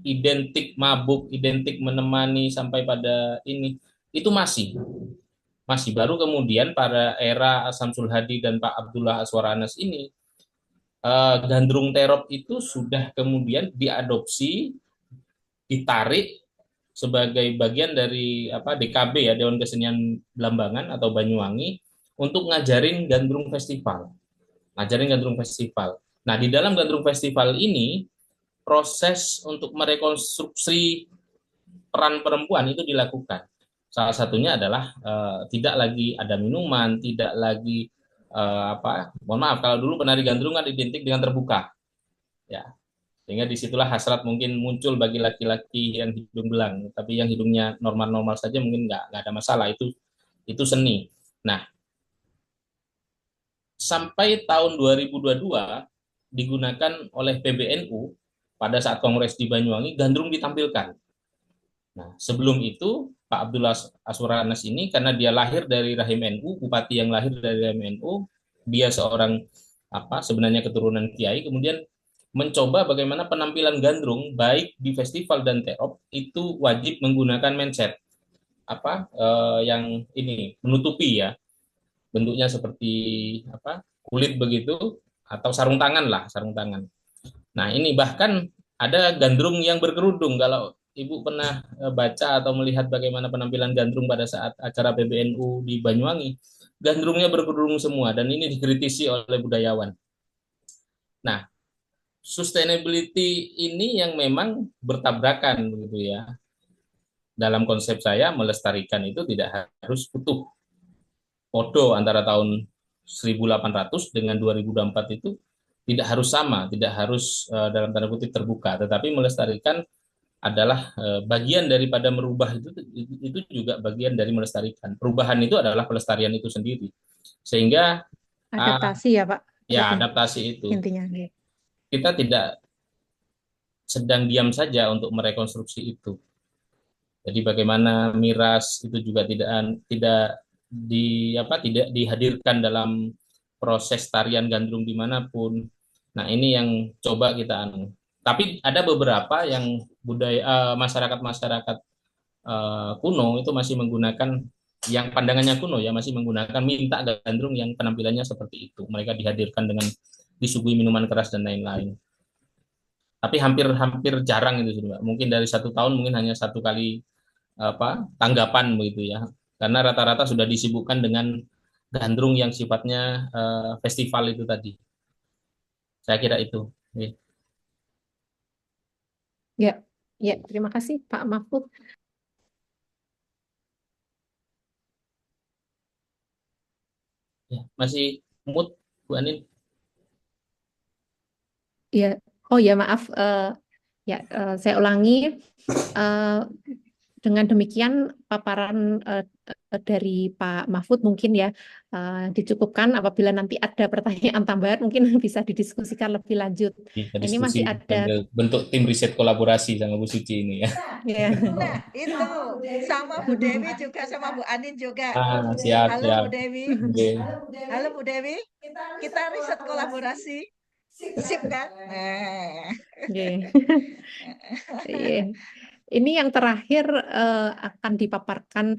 identik mabuk, identik menemani sampai pada ini itu masih baru kemudian pada era Samsul Hadi dan Pak Abdullah Aswar Anas ini gandrung terop itu sudah kemudian diadopsi, ditarik sebagai bagian dari DKB ya, Dewan Kesenian Belambangan atau Banyuwangi, untuk ngajarin gandrung festival. Nah, di dalam gandrung festival ini proses untuk merekonstruksi peran perempuan itu dilakukan. Salah satunya adalah tidak lagi ada minuman, tidak lagi mohon maaf kalau dulu penari gandrung kan identik dengan terbuka, ya, sehingga disitulah hasrat mungkin muncul bagi laki-laki yang hidung belang, tapi yang hidungnya normal-normal saja mungkin nggak ada masalah, itu seni. Nah, sampai tahun 2022 digunakan oleh PBNU pada saat kongres di Banyuwangi, gandrung ditampilkan. Nah, sebelum itu Pak Abdullah Aswar Anas ini karena dia lahir dari rahim NU, bupati yang lahir dari rahim NU, dia seorang sebenarnya keturunan kiai, kemudian mencoba bagaimana penampilan gandrung baik di festival dan terop itu wajib menggunakan mindset yang ini menutupi ya, bentuknya seperti kulit begitu atau sarung tangan. Nah, ini bahkan ada gandrung yang berkerudung. Kalau Ibu pernah baca atau melihat bagaimana penampilan gandrung pada saat acara PBNU di Banyuwangi, gandrungnya berkerudung semua dan ini dikritisi oleh budayawan. Nah, sustainability ini yang memang bertabrakan begitu ya. Dalam konsep saya, melestarikan itu tidak harus utuh. Podo antara tahun 1800 dengan 2024 itu tidak harus sama, tidak harus dalam tanda kutip terbuka, tetapi melestarikan adalah bagian daripada merubah, itu juga bagian dari melestarikan. Perubahan itu adalah pelestarian itu sendiri. Sehingga adaptasi ya Pak. Ya, adaptasi itu. Intinya. Kita tidak sedang diam saja untuk merekonstruksi itu. Jadi bagaimana miras itu juga tidak dihadirkan dalam proses tarian gandrung dimanapun. Nah, ini yang coba kita Tapi ada beberapa yang budaya masyarakat kuno itu masih menggunakan yang pandangannya kuno ya, masih menggunakan minta gandrung yang penampilannya seperti itu. Mereka dihadirkan dengan disuguhi minuman keras dan lain-lain. Tapi hampir jarang itu Mbak. Mungkin dari 1 tahun mungkin hanya 1 kali tanggapan begitu ya. Karena rata-rata sudah disibukkan dengan gandrung yang sifatnya festival itu tadi. Saya kira itu. Ya. Ya, ya, terima kasih Pak Mahfud. Ya, masih mood Bu Anin. Ya, oh ya maaf, ya saya ulangi. Eh, dengan demikian paparan dari Pak Mahfud mungkin ya dicukupkan. Apabila nanti ada pertanyaan tambahan mungkin bisa didiskusikan lebih lanjut. Kita Ini diskusi masih ada sambil bentuk tim riset kolaborasi sama Bu Suci ini ya. ya. Nah, itu sama Bu Dewi juga, sama Bu Anin juga. Siap, Halo siap. Bu Dewi. Oke. Halo Bu Dewi. Kita riset kolaborasi. Sip kan? Nah. Oke. Iya. Ini yang terakhir akan dipaparkan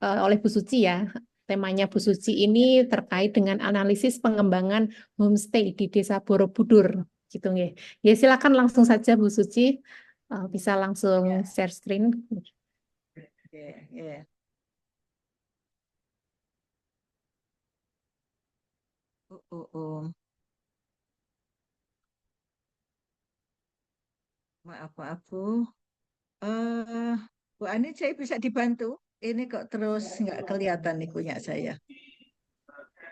oleh Bu Suci ya. Temanya Bu Suci ini terkait dengan analisis pengembangan homestay di Desa Borobudur. Gitu nggih. Ya silakan langsung saja Bu Suci. Bisa langsung Ya. share screen. Oke, ya. Maaf, maaf Bu. Eh, Bu Ani, saya bisa dibantu? Ini kok terus nggak kelihatan nih punya saya.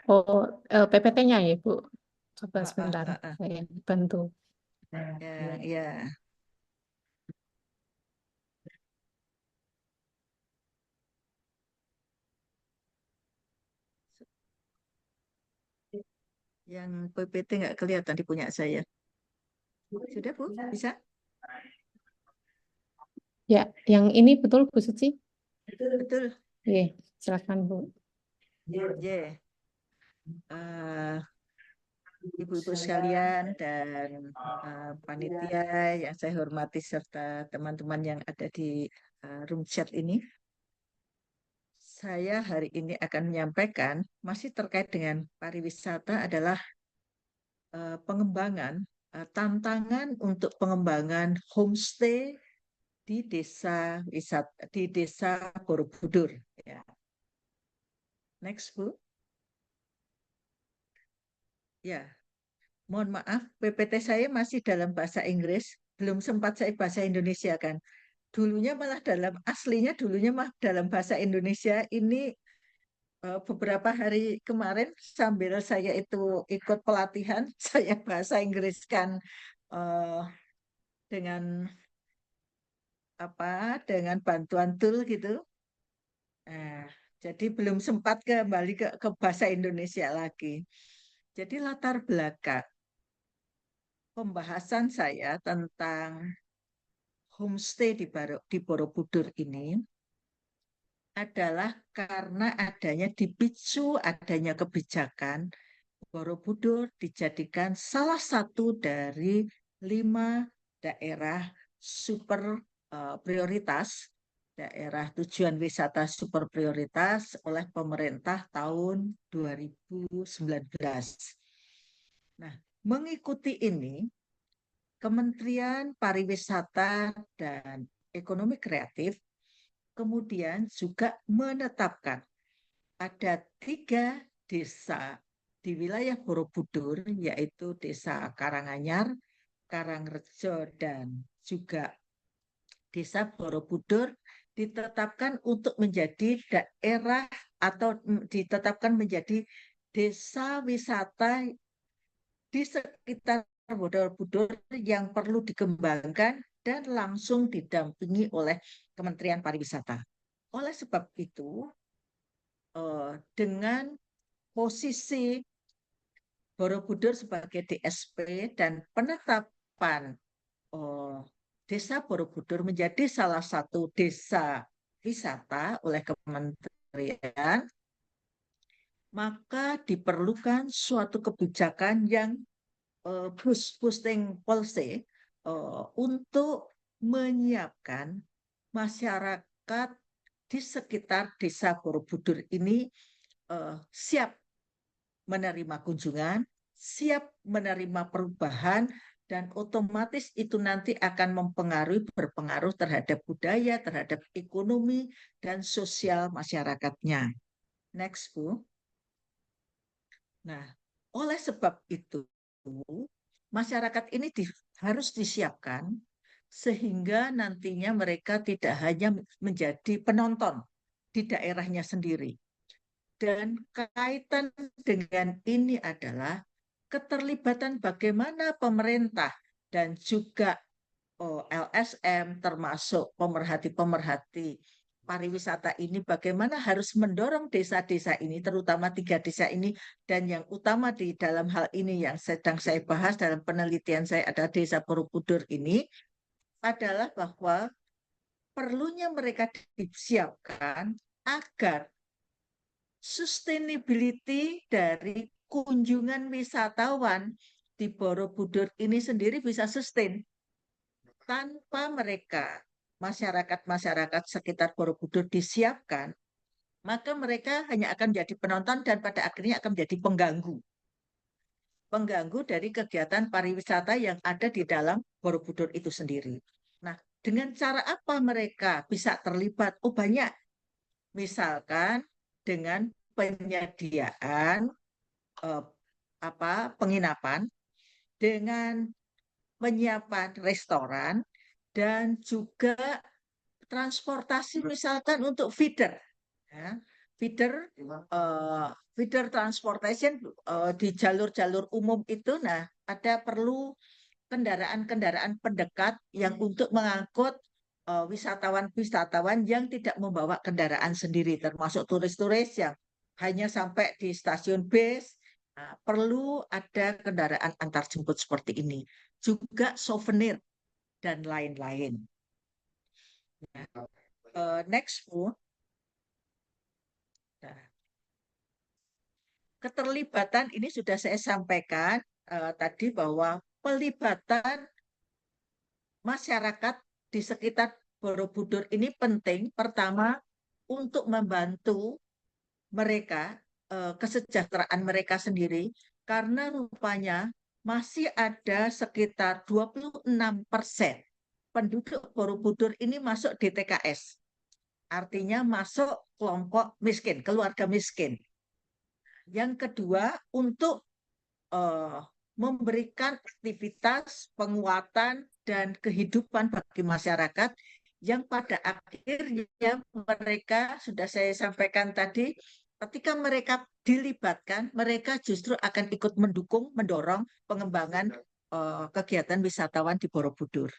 Oh, PPT-nya ya, Bu. Coba Ah, ah, sebentar, ah, ah. saya bantu. Ya, ya. Yang PPT nggak kelihatan di punya saya. Sudah Bu, bisa? Ya, yang ini betul, Bu Suci? Betul. Iya, silakan, Bu. Ya. Eh, Ibu-ibu sekalian dan panitia yang saya hormati serta teman-teman yang ada di room chat ini. Saya hari ini akan menyampaikan masih terkait dengan pariwisata adalah pengembangan tantangan untuk pengembangan homestay di desa Borobudur. Ya. Next Bu. Ya, mohon maaf, PPT saya masih dalam bahasa Inggris, belum sempat saya bahasa Indonesia kan. Dulunya malah dulunya mah dalam bahasa Indonesia. Ini beberapa hari kemarin sambil saya itu ikut pelatihan, saya bahasa Inggris kan eh, dengan dengan bantuan tool gitu. Nah, jadi belum sempat kembali ke bahasa Indonesia lagi. Jadi latar belakang pembahasan saya tentang homestay di Borobudur ini adalah karena dipicu adanya kebijakan Borobudur dijadikan salah satu dari 5 daerah super prioritas, daerah tujuan wisata super prioritas oleh pemerintah tahun 2019. Nah, mengikuti ini, Kementerian Pariwisata dan Ekonomi Kreatif kemudian juga menetapkan ada 3 desa di wilayah Borobudur, yaitu Desa Karanganyar, Karangrejo, dan juga Desa Borobudur ditetapkan untuk menjadi daerah atau ditetapkan menjadi desa wisata di sekitar Borobudur yang perlu dikembangkan dan langsung didampingi oleh Kementerian Pariwisata. Oleh sebab itu, dengan posisi Borobudur sebagai DSP dan penetapan Desa Borobudur menjadi salah satu desa wisata oleh Kementerian, maka diperlukan suatu kebijakan yang boosting policy untuk menyiapkan masyarakat di sekitar desa Borobudur ini siap menerima kunjungan, siap menerima perubahan, dan otomatis itu nanti akan berpengaruh terhadap budaya, terhadap ekonomi, dan sosial masyarakatnya. Next, Bu. Nah, oleh sebab itu, masyarakat ini harus disiapkan sehingga nantinya mereka tidak hanya menjadi penonton di daerahnya sendiri. Dan kaitan dengan ini adalah keterlibatan bagaimana pemerintah dan juga LSM termasuk pemerhati-pemerhati pariwisata ini bagaimana harus mendorong desa-desa ini, terutama 3 desa ini, dan yang utama di dalam hal ini yang sedang saya bahas dalam penelitian saya adalah Desa Borobudur ini, adalah bahwa perlunya mereka disiapkan agar sustainability dari kunjungan wisatawan di Borobudur ini sendiri bisa sustain. Tanpa mereka, masyarakat-masyarakat sekitar Borobudur disiapkan, maka mereka hanya akan menjadi penonton dan pada akhirnya akan menjadi pengganggu dari kegiatan pariwisata yang ada di dalam Borobudur itu sendiri. Nah, dengan cara apa mereka bisa terlibat? Oh, banyak. Misalkan dengan penyediaan penginapan, dengan menyiapkan restoran, dan juga transportasi misalkan untuk feeder. Ya. Feeder transportation di jalur-jalur umum itu, nah ada perlu kendaraan-kendaraan pendekat yang untuk mengangkut wisatawan-wisatawan yang tidak membawa kendaraan sendiri, termasuk turis-turis yang hanya sampai di stasiun base. Nah, perlu ada kendaraan antarjemput seperti ini. Juga souvenir dan lain-lain. Next, Bu. Nah, keterlibatan ini sudah saya sampaikan tadi bahwa pelibatan masyarakat di sekitar Borobudur ini penting. Pertama, untuk membantu mereka, kesejahteraan mereka sendiri, karena rupanya masih ada sekitar 26% penduduk Borobudur ini masuk DTKS. Artinya masuk kelompok miskin, keluarga miskin. Yang kedua, untuk memberikan aktivitas, penguatan, dan kehidupan bagi masyarakat yang pada akhirnya mereka, sudah saya sampaikan tadi, ketika mereka dilibatkan, mereka justru akan ikut mendukung, mendorong pengembangan kegiatan wisatawan di Borobudur.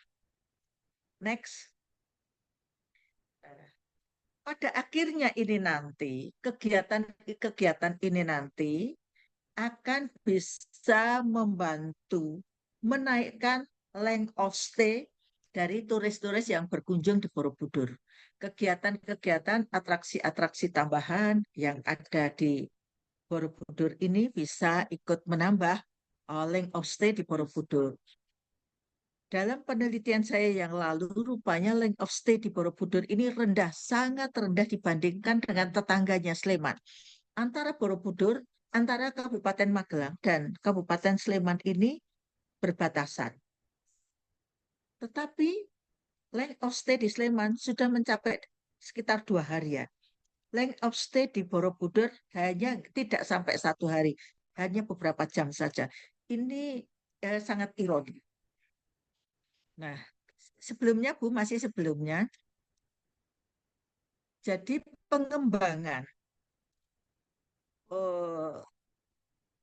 Next. Pada akhirnya ini nanti, kegiatan ini nanti akan bisa membantu menaikkan length of stay dari turis-turis yang berkunjung di Borobudur. Kegiatan-kegiatan atraksi-atraksi tambahan yang ada di Borobudur ini bisa ikut menambah length of stay di Borobudur. Dalam penelitian saya yang lalu, rupanya length of stay di Borobudur ini rendah, sangat rendah dibandingkan dengan tetangganya Sleman. Antara Kabupaten Magelang dan Kabupaten Sleman ini berbatasan. Tetapi length of stay di Sleman sudah mencapai sekitar 2 harian. Length of stay di Borobudur hanya tidak sampai 1 hari, hanya beberapa jam saja. Ini sangat ironi. Nah, sebelumnya Bu, masih sebelumnya, jadi pengembangan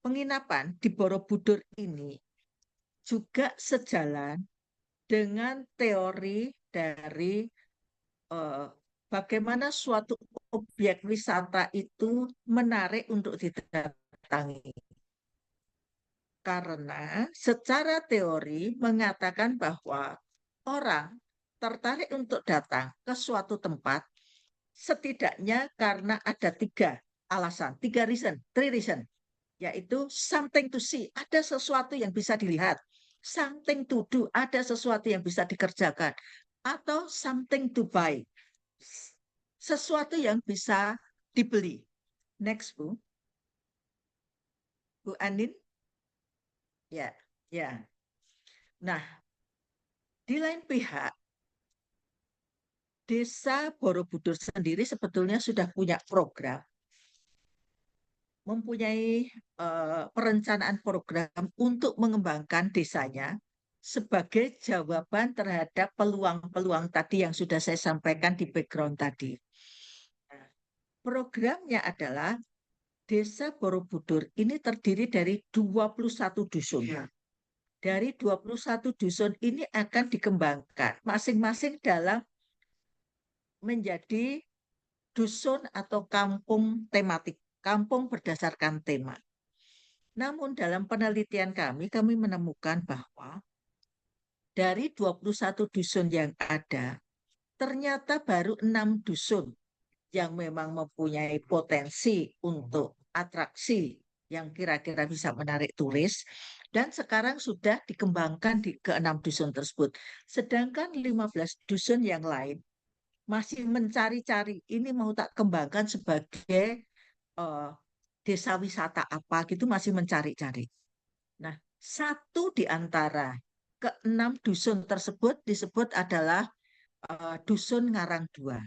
penginapan di Borobudur ini juga sejalan dengan teori dari bagaimana suatu objek wisata itu menarik untuk didatangi. Karena secara teori mengatakan bahwa orang tertarik untuk datang ke suatu tempat setidaknya karena ada 3 alasan, 3 reason, 3 reason, yaitu something to see, ada sesuatu yang bisa dilihat, something to do, ada sesuatu yang bisa dikerjakan, atau something to buy, sesuatu yang bisa dibeli. Next, Bu. Bu Andin. Ya, ya. Nah, di lain pihak, Desa Borobudur sendiri sebetulnya sudah punya program, mempunyai perencanaan program untuk mengembangkan desanya sebagai jawaban terhadap peluang-peluang tadi yang sudah saya sampaikan di background tadi. Programnya adalah Desa Borobudur ini terdiri dari 21 dusun. Dari 21 dusun ini akan dikembangkan masing-masing dalam menjadi dusun atau kampung tematik, kampung berdasarkan tema. Namun dalam penelitian kami menemukan bahwa dari 21 dusun yang ada, ternyata baru 6 dusun yang memang mempunyai potensi untuk atraksi yang kira-kira bisa menarik turis, dan sekarang sudah dikembangkan di ke-6 dusun tersebut. Sedangkan 15 dusun yang lain masih mencari-cari, ini mau tak kembangkan sebagai desa wisata apa gitu, masih mencari-cari. Nah, satu di antara ke-6 dusun tersebut disebut adalah Dusun Ngarang 2.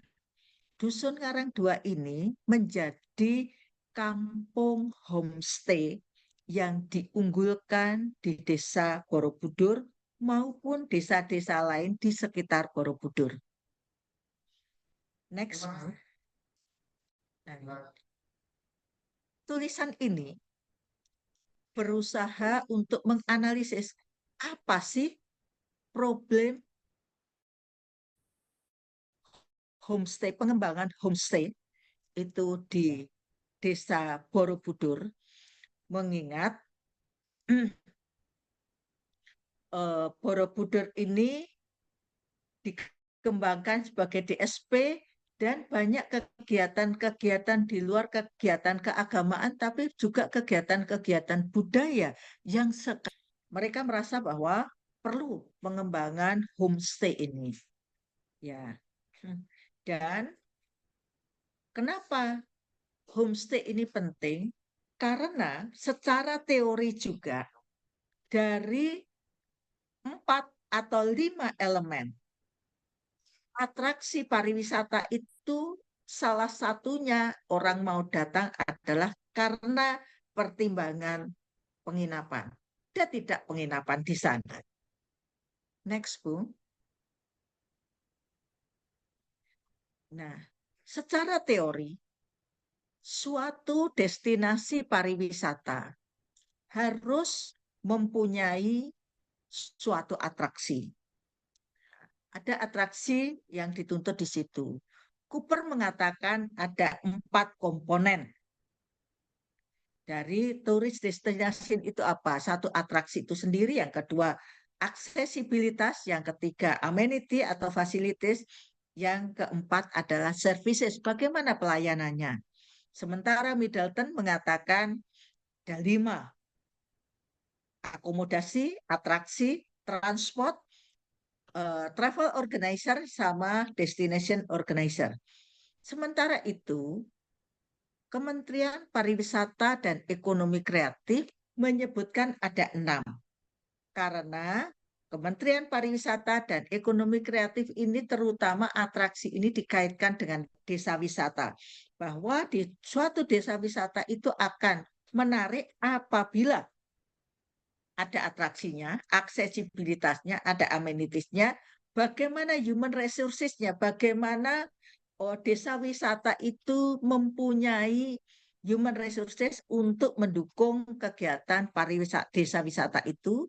Dusun Ngarang 2 ini menjadi kampung homestay yang diunggulkan di Desa Borobudur maupun desa-desa lain di sekitar Borobudur. Next. Nah, tulisan ini berusaha untuk menganalisis apa sih problem homestay, pengembangan homestay itu di Desa Borobudur, mengingat Borobudur ini dikembangkan sebagai DSP dan banyak kegiatan-kegiatan di luar kegiatan keagamaan, tapi juga kegiatan-kegiatan budaya yang mereka merasa bahwa perlu pengembangan homestay ini. Ya. Dan kenapa homestay ini penting? Karena secara teori juga dari 4 atau 5 elemen atraksi pariwisata itu, salah satunya orang mau datang adalah karena pertimbangan penginapan. Ada tidak penginapan di sana? Next, Bu. Nah, secara teori, suatu destinasi pariwisata harus mempunyai suatu atraksi. Ada atraksi yang dituntut di situ. Cooper mengatakan ada 4 komponen dari turis destination itu apa? Satu, atraksi itu sendiri. Yang kedua, aksesibilitas. Yang ketiga, amenity atau fasilitas. Yang keempat adalah services. Bagaimana pelayanannya? Sementara Middleton mengatakan ada 5. Akomodasi, atraksi, transport, travel organizer, sama destination organizer. Sementara itu, Kementerian Pariwisata dan Ekonomi Kreatif menyebutkan ada 6. Karena Kementerian Pariwisata dan Ekonomi Kreatif ini terutama atraksi ini dikaitkan dengan desa wisata. Bahwa di suatu desa wisata itu akan menarik apabila ada atraksinya, aksesibilitasnya, ada amenitiesnya, bagaimana human resources-nya, bagaimana desa wisata itu mempunyai human resources untuk mendukung kegiatan pariwisata desa wisata itu,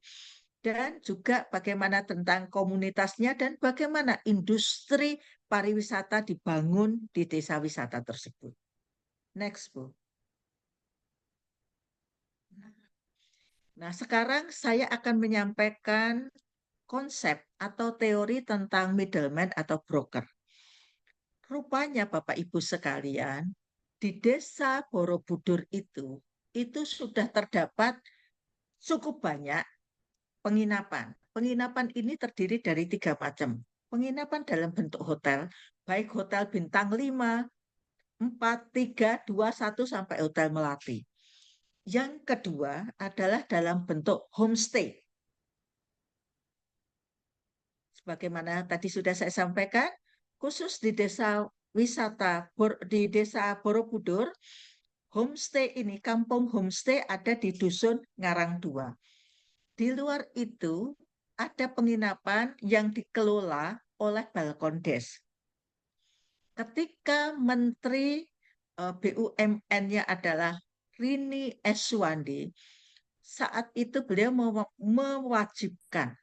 dan juga bagaimana tentang komunitasnya dan bagaimana industri pariwisata dibangun di desa wisata tersebut. Next, Bu. Nah, sekarang saya akan menyampaikan konsep atau teori tentang middleman atau broker. Rupanya Bapak Ibu sekalian, di Desa Borobudur itu sudah terdapat cukup banyak penginapan. Penginapan ini terdiri dari 3 macam. penginapan dalam bentuk hotel, baik hotel bintang 5, 4, 3, 2, 1 sampai hotel melati. Yang kedua adalah dalam bentuk homestay. Sebagaimana tadi sudah saya sampaikan, khusus di desa wisata di desa Borobudur, homestay ini, kampung homestay ada di Dusun Ngarang 2. Di luar itu ada penginapan yang dikelola oleh Balkondes. Ketika Menteri BUMN-nya adalah Rini Eswandi, saat itu beliau mewajibkan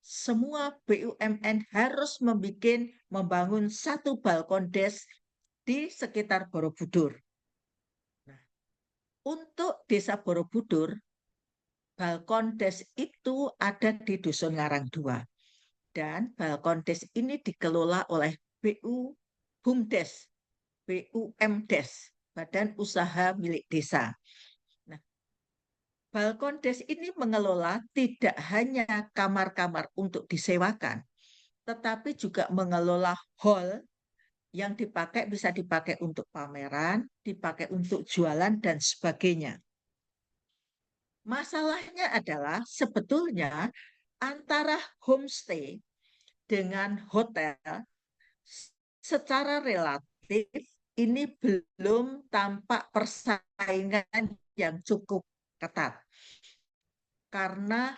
semua BUMN harus membangun satu Balkondes di sekitar Borobudur. Nah, untuk desa Borobudur, Balkondes itu ada di Dusun Ngarang 2. Dan Balkondes ini dikelola oleh BUMDes, Badan Usaha Milik Desa. Nah, Balkondes ini mengelola tidak hanya kamar-kamar untuk disewakan, tetapi juga mengelola hall yang bisa dipakai untuk pameran, dipakai untuk jualan, dan sebagainya. Masalahnya adalah sebetulnya antara homestay dengan hotel secara relatif ini belum tampak persaingan yang cukup ketat. Karena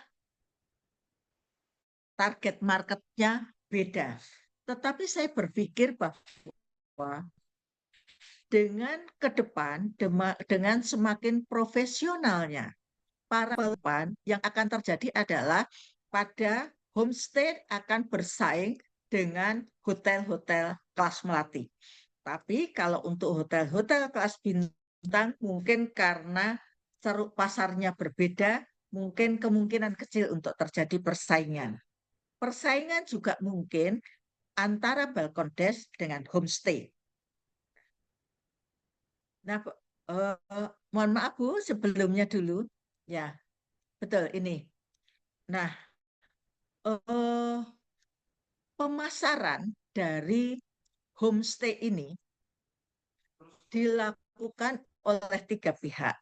target marketnya beda. Tetapi saya berpikir bahwa dengan ke depan, dengan semakin profesionalnya para penginapan, yang akan terjadi adalah pada homestay akan bersaing dengan hotel-hotel kelas melati. Tapi kalau untuk hotel-hotel kelas bintang, mungkin karena ceruk pasarnya berbeda, mungkin kemungkinan kecil untuk terjadi persaingan. Persaingan juga mungkin antara Balkondes dengan homestay. Nah, mohon maaf Bu, sebelumnya dulu. Ya, betul ini. Nah, pemasaran dari homestay ini dilakukan oleh 3 pihak,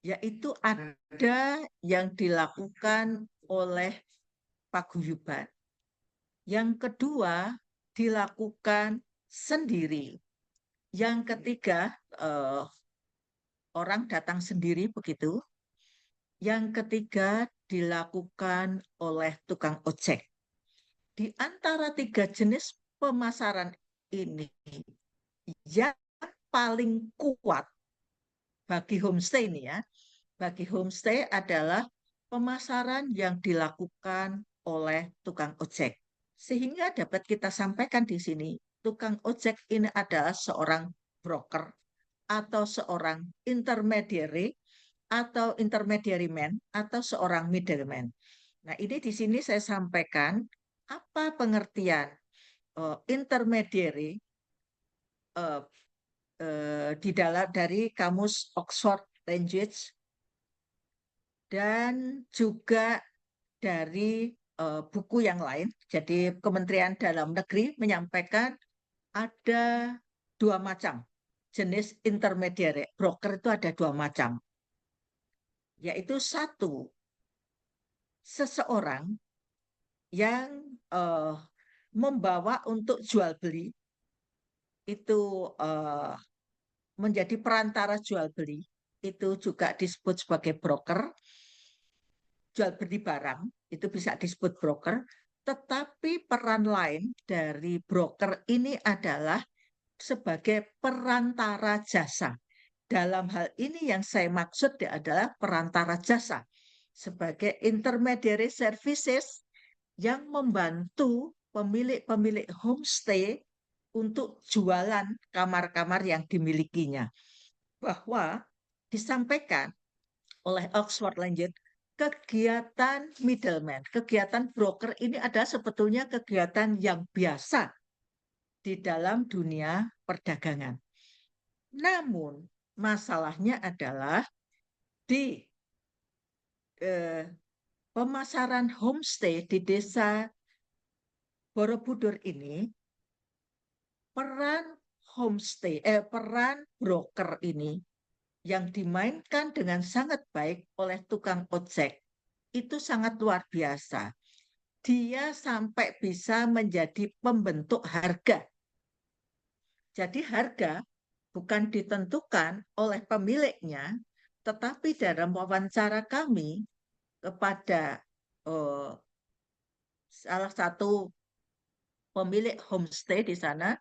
yaitu ada yang dilakukan oleh paguyuban, yang kedua dilakukan sendiri, yang ketiga orang datang sendiri begitu, yang ketiga dilakukan oleh tukang ojek. Di antara 3 jenis pemasaran ini, yang paling kuat bagi homestay ini ya, bagi homestay adalah pemasaran yang dilakukan oleh tukang ojek. Sehingga dapat kita sampaikan di sini, tukang ojek ini adalah seorang broker atau seorang intermediary atau intermediary man atau seorang middleman. Nah, ini di sini saya sampaikan apa pengertian intermediary di dalam dari kamus Oxford Language dan juga dari buku yang lain. Jadi Kementerian Dalam Negeri menyampaikan ada 2 macam jenis intermediary. Broker itu ada 2 macam. Yaitu 1, seseorang yang membawa untuk jual beli, itu menjadi perantara jual beli, itu juga disebut sebagai broker. Jual beli barang itu bisa disebut broker, tetapi peran lain dari broker ini adalah sebagai perantara jasa. Dalam hal ini yang saya maksud adalah perantara jasa sebagai intermediary services yang membantu pemilik homestay untuk jualan kamar-kamar yang dimilikinya. Bahwa disampaikan oleh Oxford Language, kegiatan middleman, kegiatan broker ini adalah sebetulnya kegiatan yang biasa di dalam dunia perdagangan. Namun masalahnya adalah di pemasaran homestay di desa Borobudur ini peran peran broker ini yang dimainkan dengan sangat baik oleh tukang ojek itu sangat luar biasa. Dia sampai bisa menjadi pembentuk harga. Jadi harga bukan ditentukan oleh pemiliknya, tetapi dalam wawancara kami kepada salah satu pemilik homestay di sana,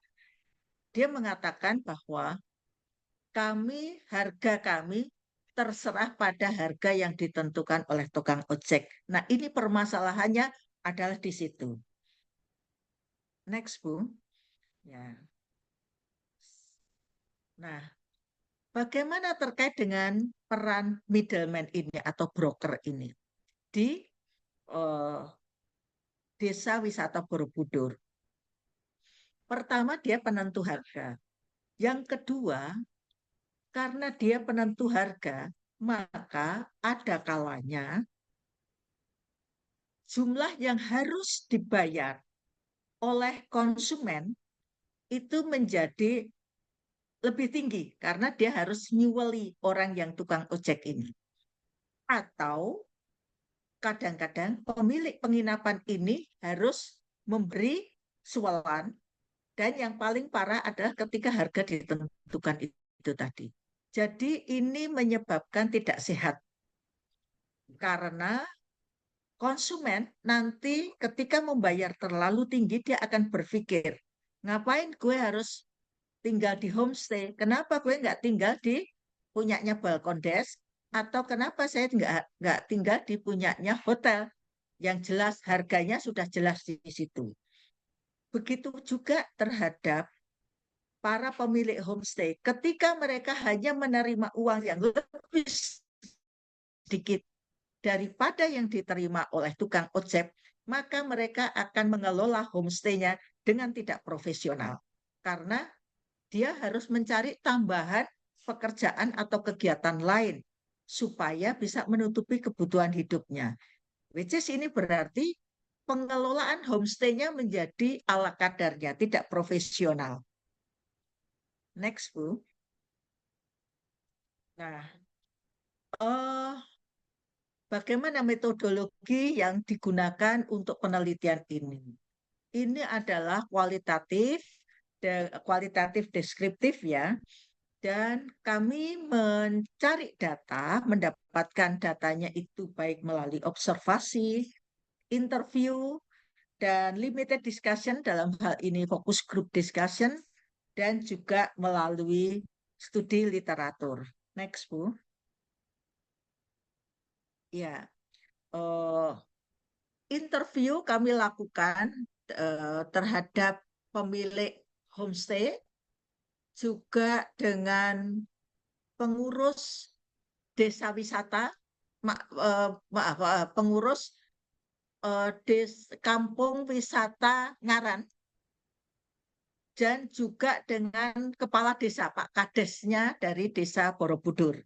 dia mengatakan bahwa harga kami terserah pada harga yang ditentukan oleh tukang ojek. Nah, ini permasalahannya adalah di situ. Next, Bu. Ya. Nah, bagaimana terkait dengan peran middleman ini atau broker ini di Desa Wisata Borobudur? Pertama, dia penentu harga. Yang kedua, karena dia penentu harga, maka ada kalanya jumlah yang harus dibayar oleh konsumen itu menjadi lebih tinggi karena dia harus nyuweli orang yang tukang ojek ini. Atau kadang-kadang pemilik penginapan ini harus memberi sualan, dan yang paling parah adalah ketika harga ditentukan itu tadi. Jadi ini menyebabkan tidak sehat karena konsumen nanti ketika membayar terlalu tinggi dia akan berpikir, ngapain gue harus tinggal di homestay? Kenapa gue nggak tinggal di punyanya balkon desk? Atau kenapa saya nggak tinggal di punyanya hotel yang jelas harganya sudah jelas di situ? Begitu juga terhadap para pemilik homestay. Ketika mereka hanya menerima uang yang lebih sedikit daripada yang diterima oleh tukang ojek, maka mereka akan mengelola homestay-nya dengan tidak profesional. Karena dia harus mencari tambahan pekerjaan atau kegiatan lain supaya bisa menutupi kebutuhan hidupnya. Which is ini berarti pengelolaan homestay-nya menjadi ala kadarnya, tidak profesional. Next, Bu. Nah, bagaimana metodologi yang digunakan untuk penelitian ini? Ini adalah kualitatif deskriptif ya. Dan kami mencari data, mendapatkan datanya itu baik melalui observasi, interview, dan limited discussion, dalam hal ini focus group discussion, dan juga melalui studi literatur. Next, Bu. Ya, interview kami lakukan terhadap pemilik homestay, juga dengan pengurus desa wisata, pengurus kampung wisata Ngaran, dan juga dengan kepala desa, Pak Kadesnya dari Desa Borobudur.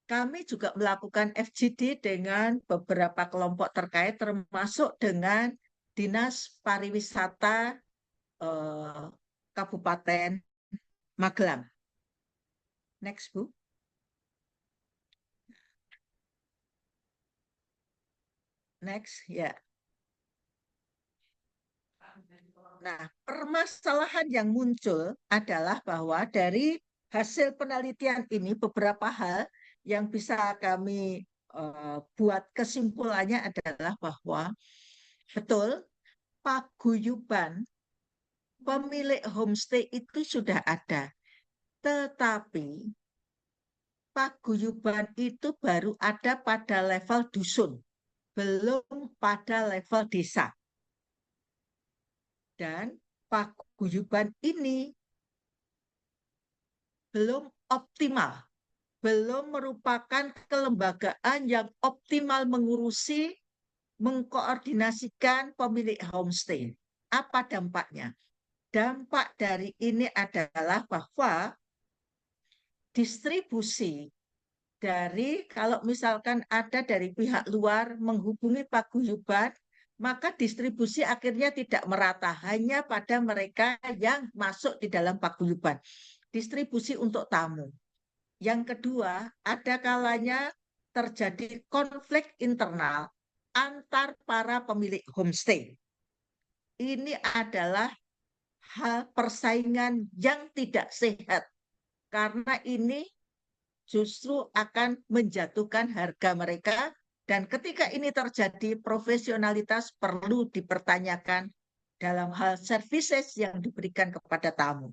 Kami juga melakukan FGD dengan beberapa kelompok terkait, termasuk dengan Dinas Pariwisata Kabupaten Magelang. Next, Bu. Next, ya. Nah, permasalahan yang muncul adalah bahwa dari hasil penelitian ini beberapa hal yang bisa kami buat kesimpulannya adalah bahwa betul paguyuban pemilik homestay itu sudah ada, tetapi paguyuban itu baru ada pada level dusun, belum pada level desa. Dan paguyuban ini belum optimal, belum merupakan kelembagaan yang optimal mengurusi, mengkoordinasikan pemilik homestay. Apa dampaknya? Dampak dari ini adalah bahwa distribusi dari, kalau misalkan ada dari pihak luar menghubungi paguyuban, maka distribusi akhirnya tidak merata, hanya pada mereka yang masuk di dalam paguyuban. Distribusi untuk tamu. Yang kedua, ada kalanya terjadi konflik internal antar para pemilik homestay. Ini adalah hal persaingan yang tidak sehat, karena ini justru akan menjatuhkan harga mereka. Dan ketika ini terjadi, profesionalitas perlu dipertanyakan dalam hal services yang diberikan kepada tamu.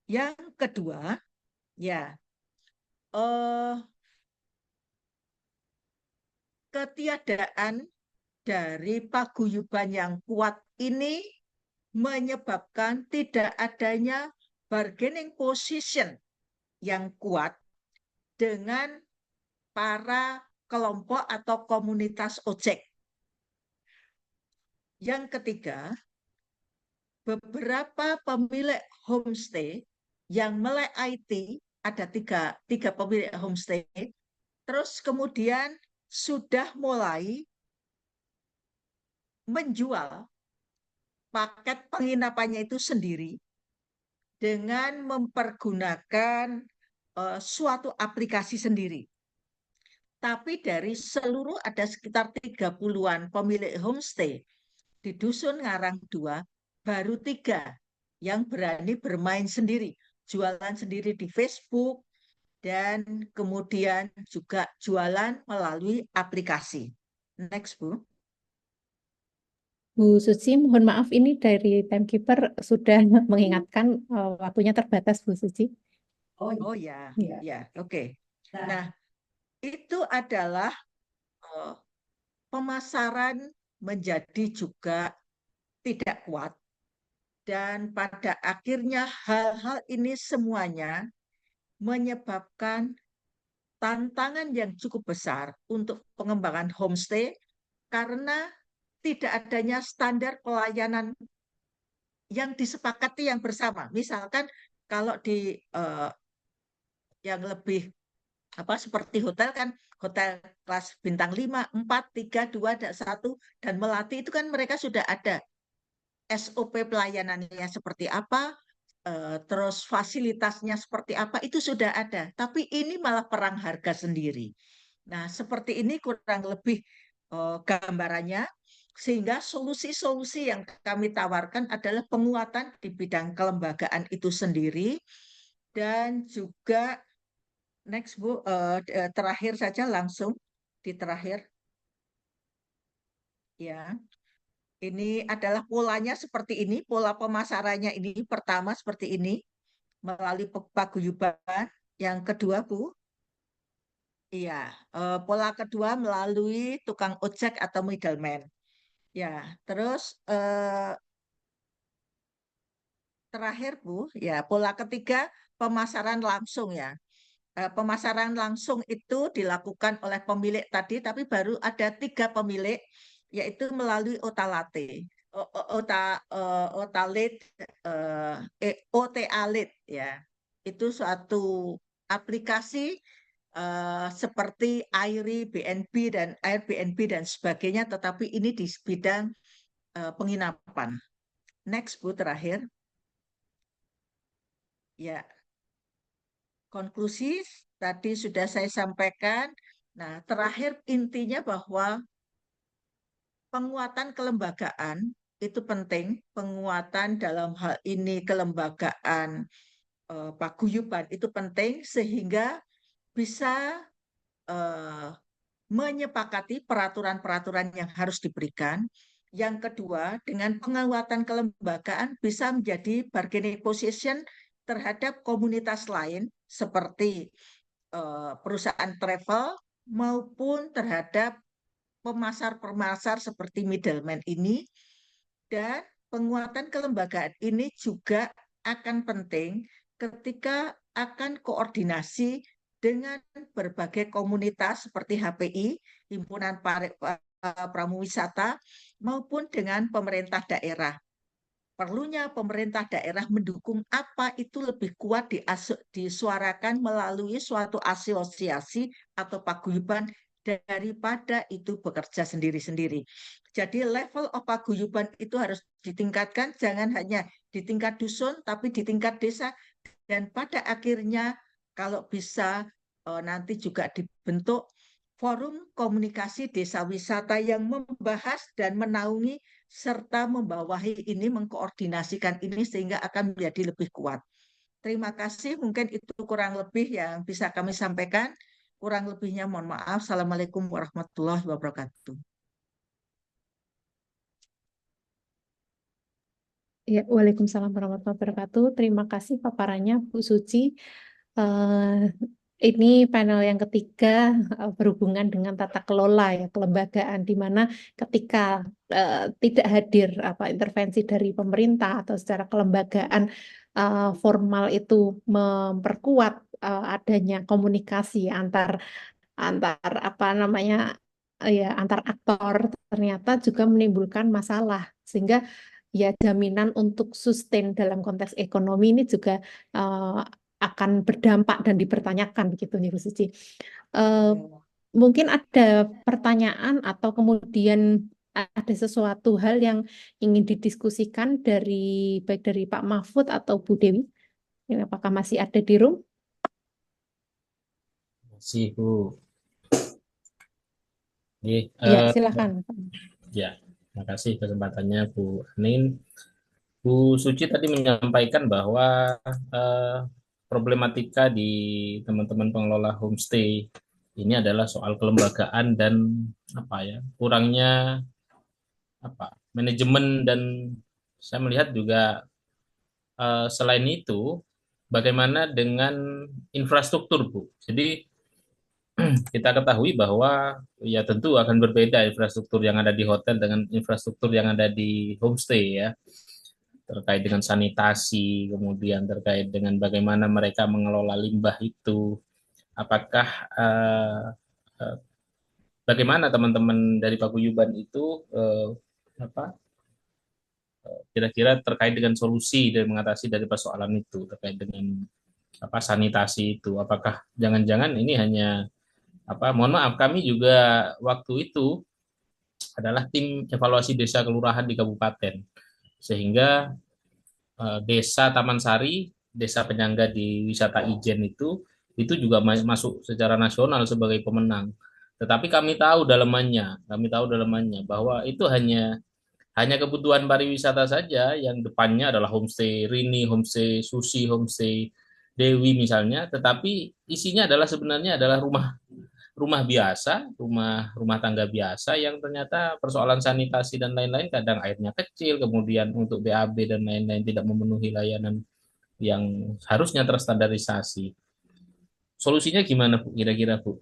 Yang kedua, ya, ketiadaan dari paguyuban yang kuat ini menyebabkan tidak adanya bargaining position yang kuat dengan para kelompok atau komunitas ojek. Yang ketiga, beberapa pemilik homestay yang melek IT, ada tiga pemilik homestay, terus kemudian sudah mulai menjual paket penginapannya itu sendiri dengan mempergunakan suatu aplikasi sendiri. Tapi dari seluruh ada sekitar 30-an pemilik homestay di Dusun Ngarang 2, baru 3 yang berani bermain sendiri, jualan sendiri di Facebook, dan kemudian juga jualan melalui aplikasi. Next, Bu. Bu Suci, mohon maaf ini dari timekeeper sudah mengingatkan waktunya terbatas, Bu Suci. Oh ya, ya, oke. Nah, itu adalah pemasaran menjadi juga tidak kuat, dan pada akhirnya hal-hal ini semuanya menyebabkan tantangan yang cukup besar untuk pengembangan homestay karena tidak adanya standar pelayanan yang disepakati yang bersama. Misalkan kalau di yang lebih seperti hotel kan, hotel kelas bintang 5, 4, 3, 2, 1, dan Melati itu kan mereka sudah ada SOP pelayanannya seperti apa, terus fasilitasnya seperti apa, itu sudah ada. Tapi ini malah perang harga sendiri. Nah, seperti ini kurang lebih gambarannya, sehingga solusi-solusi yang kami tawarkan adalah penguatan di bidang kelembagaan itu sendiri, dan juga next, Bu, terakhir saja langsung di terakhir. Ya, ini adalah polanya seperti ini, pola pemasarannya ini pertama seperti ini, melalui paguyuban. Yang kedua, Bu, iya, pola kedua melalui tukang ojek atau middleman. Ya, terus terakhir, Bu, ya, pola ketiga pemasaran langsung ya. Pemasaran langsung itu dilakukan oleh pemilik tadi, tapi baru ada 3 pemilik, yaitu melalui Otalate, OTA-Lead ya. Itu suatu aplikasi seperti Airbnb dan sebagainya, tetapi ini di bidang penginapan. Next, Bu, terakhir. Ya. Konklusi tadi sudah saya sampaikan. Nah, terakhir intinya bahwa penguatan kelembagaan itu penting. Penguatan dalam hal ini kelembagaan paguyuban itu penting sehingga bisa menyepakati peraturan-peraturan yang harus diberikan. Yang kedua, dengan penguatan kelembagaan bisa menjadi bargaining position terhadap komunitas lain seperti perusahaan travel maupun terhadap pemasar-pemasar seperti middleman ini. Dan penguatan kelembagaan ini juga akan penting ketika akan koordinasi dengan berbagai komunitas seperti HPI, Himpunan Pramuwisata, maupun dengan pemerintah daerah. Perlunya pemerintah daerah mendukung apa itu lebih kuat disuarakan melalui suatu asosiasi atau paguyuban daripada itu bekerja sendiri-sendiri. Jadi level of paguyuban itu harus ditingkatkan, jangan hanya di tingkat dusun, tapi di tingkat desa. Dan pada akhirnya kalau bisa nanti juga dibentuk forum komunikasi desa wisata yang membahas dan menaungi serta membawahi ini, mengkoordinasikan ini sehingga akan menjadi lebih kuat. Terima kasih, mungkin itu kurang lebih yang bisa kami sampaikan. Kurang lebihnya mohon maaf. Assalamualaikum warahmatullahi wabarakatuh. Ya, Waalaikumsalam warahmatullahi wabarakatuh. Terima kasih paparannya Bu Suci. Eh, ini panel yang ketiga berhubungan dengan tata kelola ya kelembagaan, di mana ketika tidak hadir intervensi dari pemerintah atau secara kelembagaan formal itu memperkuat adanya komunikasi antar antar apa namanya ya antar aktor, ternyata juga menimbulkan masalah, sehingga ya jaminan untuk sustain dalam konteks ekonomi ini juga akan berdampak dan dipertanyakan begitu nih Bu Suci. Eh, Mungkin ada pertanyaan atau kemudian ada sesuatu hal yang ingin didiskusikan dari baik dari Pak Mahfud atau Bu Dewi. Ini apakah masih ada di room? Masih Bu. Oke, Ya, silakan. ya, terima kasih kesempatannya Bu Anin. Bu Suci tadi menyampaikan bahwa eh, problematika di teman-teman pengelola homestay ini adalah soal kelembagaan dan apa ya kurangnya manajemen, dan saya melihat juga selain itu bagaimana dengan infrastruktur Bu. Jadi kita ketahui bahwa ya tentu akan berbeda infrastruktur yang ada di hotel dengan infrastruktur yang ada di homestay ya, terkait dengan sanitasi, kemudian terkait dengan bagaimana mereka mengelola limbah itu, apakah uh, uh, bagaimana teman-teman dari paguyuban itu apa kira-kira terkait dengan solusi dan mengatasi dari persoalan itu terkait dengan apa sanitasi itu, apakah jangan-jangan ini hanya apa mohon maaf kami juga waktu itu adalah tim evaluasi desa kelurahan di kabupaten, sehingga desa Taman Sari, desa penyangga di wisata Ijen itu juga masuk secara nasional sebagai pemenang. Tetapi kami tahu dalamannya bahwa itu hanya kebutuhan pariwisata saja yang depannya adalah homestay Rini, homestay Susi, homestay Dewi misalnya, tetapi isinya adalah sebenarnya adalah rumah rumah biasa, rumah rumah tangga biasa yang ternyata persoalan sanitasi dan lain-lain, kadang airnya kecil, kemudian untuk BAB dan lain-lain tidak memenuhi layanan yang harusnya terstandarisasi. Solusinya gimana Bu? Kira-kira Bu?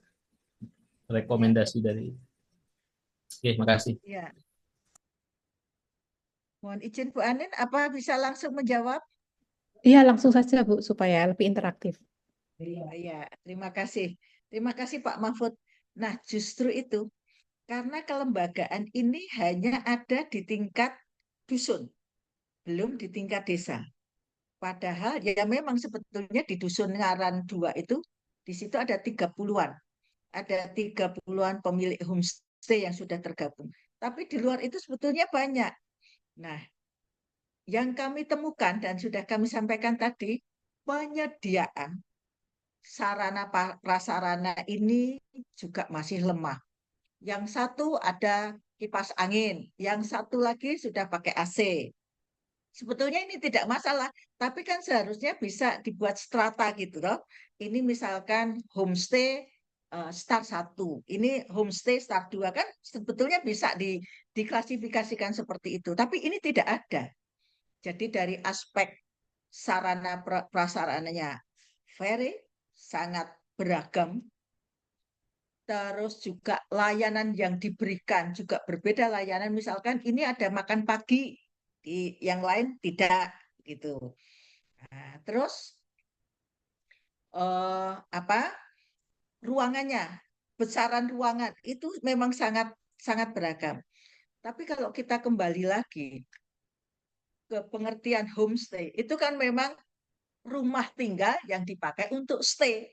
Ya, Rekomendasi dari. Oke, makasih. ya. Mohon izin Bu Anin, apa bisa langsung menjawab? Iya, langsung saja Bu, supaya lebih interaktif. Iya, terima kasih. Terima kasih Pak Mahfud. Nah, justru itu, karena kelembagaan ini hanya ada di tingkat dusun, belum di tingkat desa. Padahal ya memang sebetulnya di dusun Ngaran 2 itu, di situ ada 30-an. Ada 30-an pemilik homestay yang sudah tergabung. Tapi di luar itu sebetulnya banyak. Nah, yang kami temukan dan sudah kami sampaikan tadi, penyediaan sarana prasarana ini juga masih lemah. Yang satu ada kipas angin, yang satu lagi sudah pakai AC. Sebetulnya ini tidak masalah, tapi kan seharusnya bisa dibuat strata gitu loh. Ini misalkan homestay start 1, ini homestay start 2 kan sebetulnya bisa diklasifikasikan seperti itu. Tapi ini tidak ada. Jadi dari aspek sarana prasarananya very sangat beragam, terus juga layanan yang diberikan juga berbeda layanan. Misalkan ini ada makan pagi, di yang lain tidak gitu. Nah, terus apa ruangannya, besaran ruangan itu memang sangat sangat beragam. Tapi kalau kita kembali lagi ke pengertian homestay, itu kan memang rumah tinggal yang dipakai untuk stay.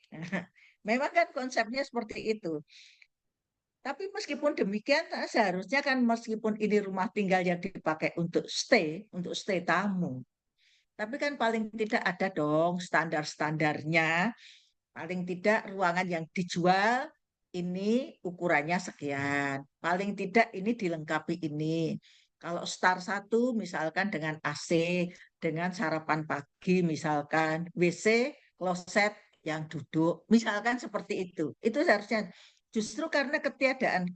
Memang kan konsepnya seperti itu. Tapi meskipun demikian, seharusnya kan meskipun ini rumah tinggal yang dipakai untuk stay tamu. Tapi kan paling tidak ada dong standar-standarnya. Paling tidak ruangan yang dijual ini ukurannya sekian. Paling tidak ini dilengkapi ini. Kalau Star 1 misalkan dengan AC, dengan sarapan pagi misalkan, WC, kloset yang duduk, misalkan seperti itu. Itu seharusnya justru karena ketiadaan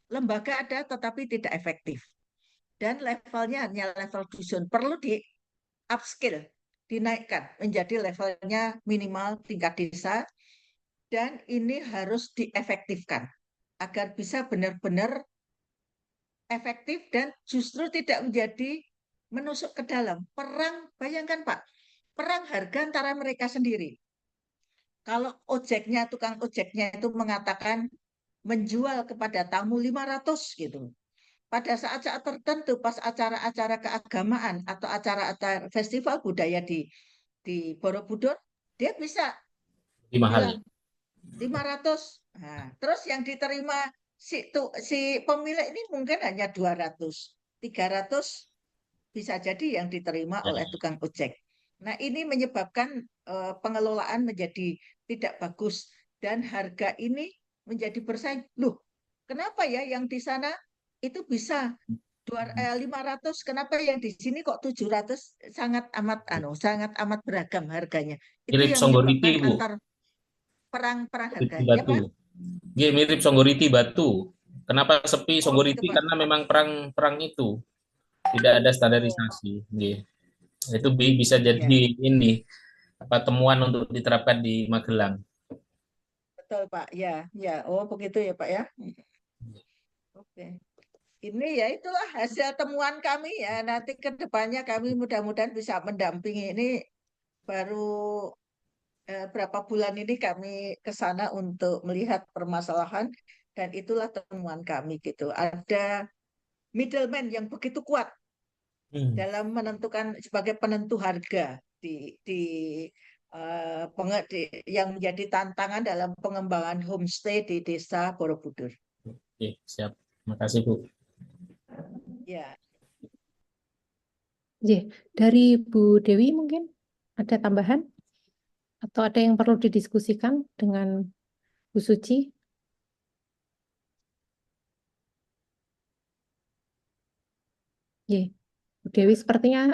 lembaga ada tetapi tidak efektif. Dan levelnya hanya level dusun. Perlu di upskill, dinaikkan menjadi levelnya minimal tingkat desa, dan ini harus diefektifkan agar bisa benar-benar efektif dan justru tidak menjadi menusuk ke dalam. Perang, bayangkan Pak, perang harga antara mereka sendiri. Kalau tukang ojeknya itu mengatakan menjual kepada tamu 500 gitu. Pada saat-saat tertentu, pas acara-acara keagamaan atau acara-acara festival budaya di Borobudur, dia bisa Lebih mahal. bilang 500. Nah, terus yang diterima si pemilik ini mungkin hanya 200. 300 bisa jadi yang diterima Ya. oleh tukang ojek. Nah, ini menyebabkan pengelolaan menjadi tidak bagus dan harga ini menjadi bersaing. Loh, kenapa ya yang di sana itu bisa 500, kenapa yang di sini kok 700? Sangat amat beragam harganya. Itu Mirip yang Songgoriti, menyebabkan Bu. antar perang harga. Songgoriti Ya, Batu. Pak? Dia mirip Songgoriti Batu. Kenapa sepi Oh, gitu, Songgoriti? Pak. Karena memang perang itu tidak ada Oh, standarisasi. Nggih. Itu bisa jadi ya, ini temuan untuk diterapkan di Magelang. betul, Pak. Ya, ya. Oh, begitu ya, Pak ya. Oke. Ini ya itulah hasil temuan kami ya. Nanti ke depannya kami mudah-mudahan bisa mendampingi ini. Baru berapa bulan ini kami ke sana untuk melihat permasalahan dan itulah temuan kami gitu. Ada middleman yang begitu kuat Hmm. dalam menentukan sebagai penentu harga yang menjadi tantangan dalam pengembangan homestay di Desa Borobudur. Oke, siap. Makasih, Bu. Ya, Dari Bu Dewi mungkin ada tambahan atau ada yang perlu didiskusikan dengan Bu Suci? Bu Dewi sepertinya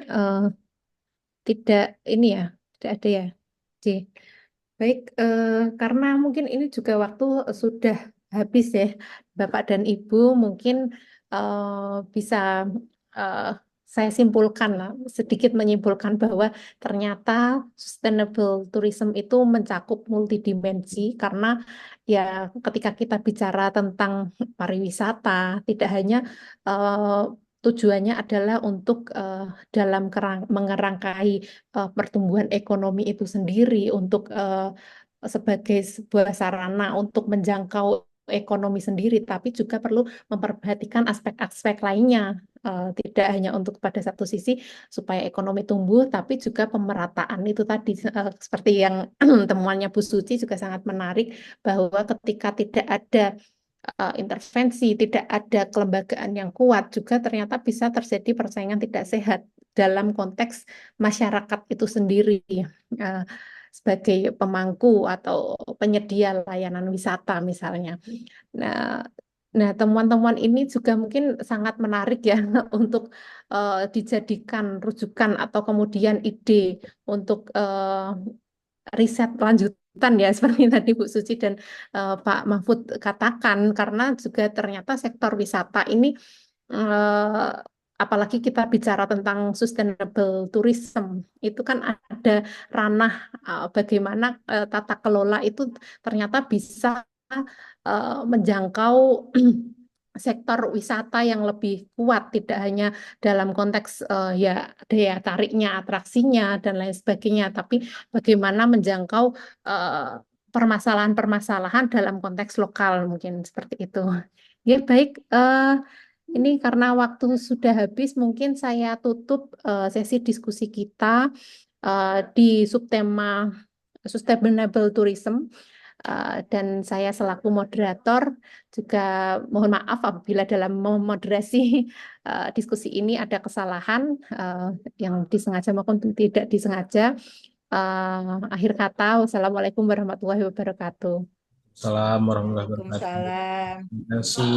tidak ini ya, tidak ada ya. Baik, karena mungkin ini juga waktu sudah habis ya, Bapak dan Ibu mungkin bisa eh, saya simpulkan lah, sedikit menyimpulkan bahwa ternyata sustainable tourism itu mencakup multidimensi karena ya ketika kita bicara tentang pariwisata tidak hanya eh, tujuannya adalah untuk dalam mengerangkai pertumbuhan ekonomi itu sendiri untuk sebagai sebuah sarana untuk menjangkau ekonomi sendiri, tapi juga perlu memperhatikan aspek-aspek lainnya. Tidak hanya untuk pada satu sisi supaya ekonomi tumbuh, tapi juga pemerataan itu tadi seperti yang temuannya Bu Suci juga sangat menarik bahwa ketika tidak ada intervensi, tidak ada kelembagaan yang kuat, juga ternyata bisa terjadi persaingan tidak sehat dalam konteks masyarakat itu sendiri eh, sebagai pemangku atau penyedia layanan wisata misalnya. Nah, nah temuan-temuan ini juga mungkin sangat menarik ya untuk dijadikan rujukan atau kemudian ide untuk riset lanjutan ya seperti tadi Bu Suci dan Pak Mahfud katakan karena juga ternyata sektor wisata ini eh, apalagi kita bicara tentang sustainable tourism itu kan ada ranah bagaimana tata kelola itu ternyata bisa menjangkau sektor wisata yang lebih kuat tidak hanya dalam konteks ya daya tariknya, atraksinya dan lain sebagainya, tapi bagaimana menjangkau eh, permasalahan-permasalahan dalam konteks lokal mungkin seperti itu. Ya baik, ini karena waktu sudah habis, mungkin saya tutup sesi diskusi kita di subtema Sustainable Tourism. Dan saya selaku moderator juga mohon maaf apabila dalam memoderasi diskusi ini ada kesalahan yang disengaja maupun tidak disengaja. Akhir kata, wassalamualaikum warahmatullahi wabarakatuh. Assalamualaikum warahmatullahi wabarakatuh. Waalaikumsalam. Terima kasih.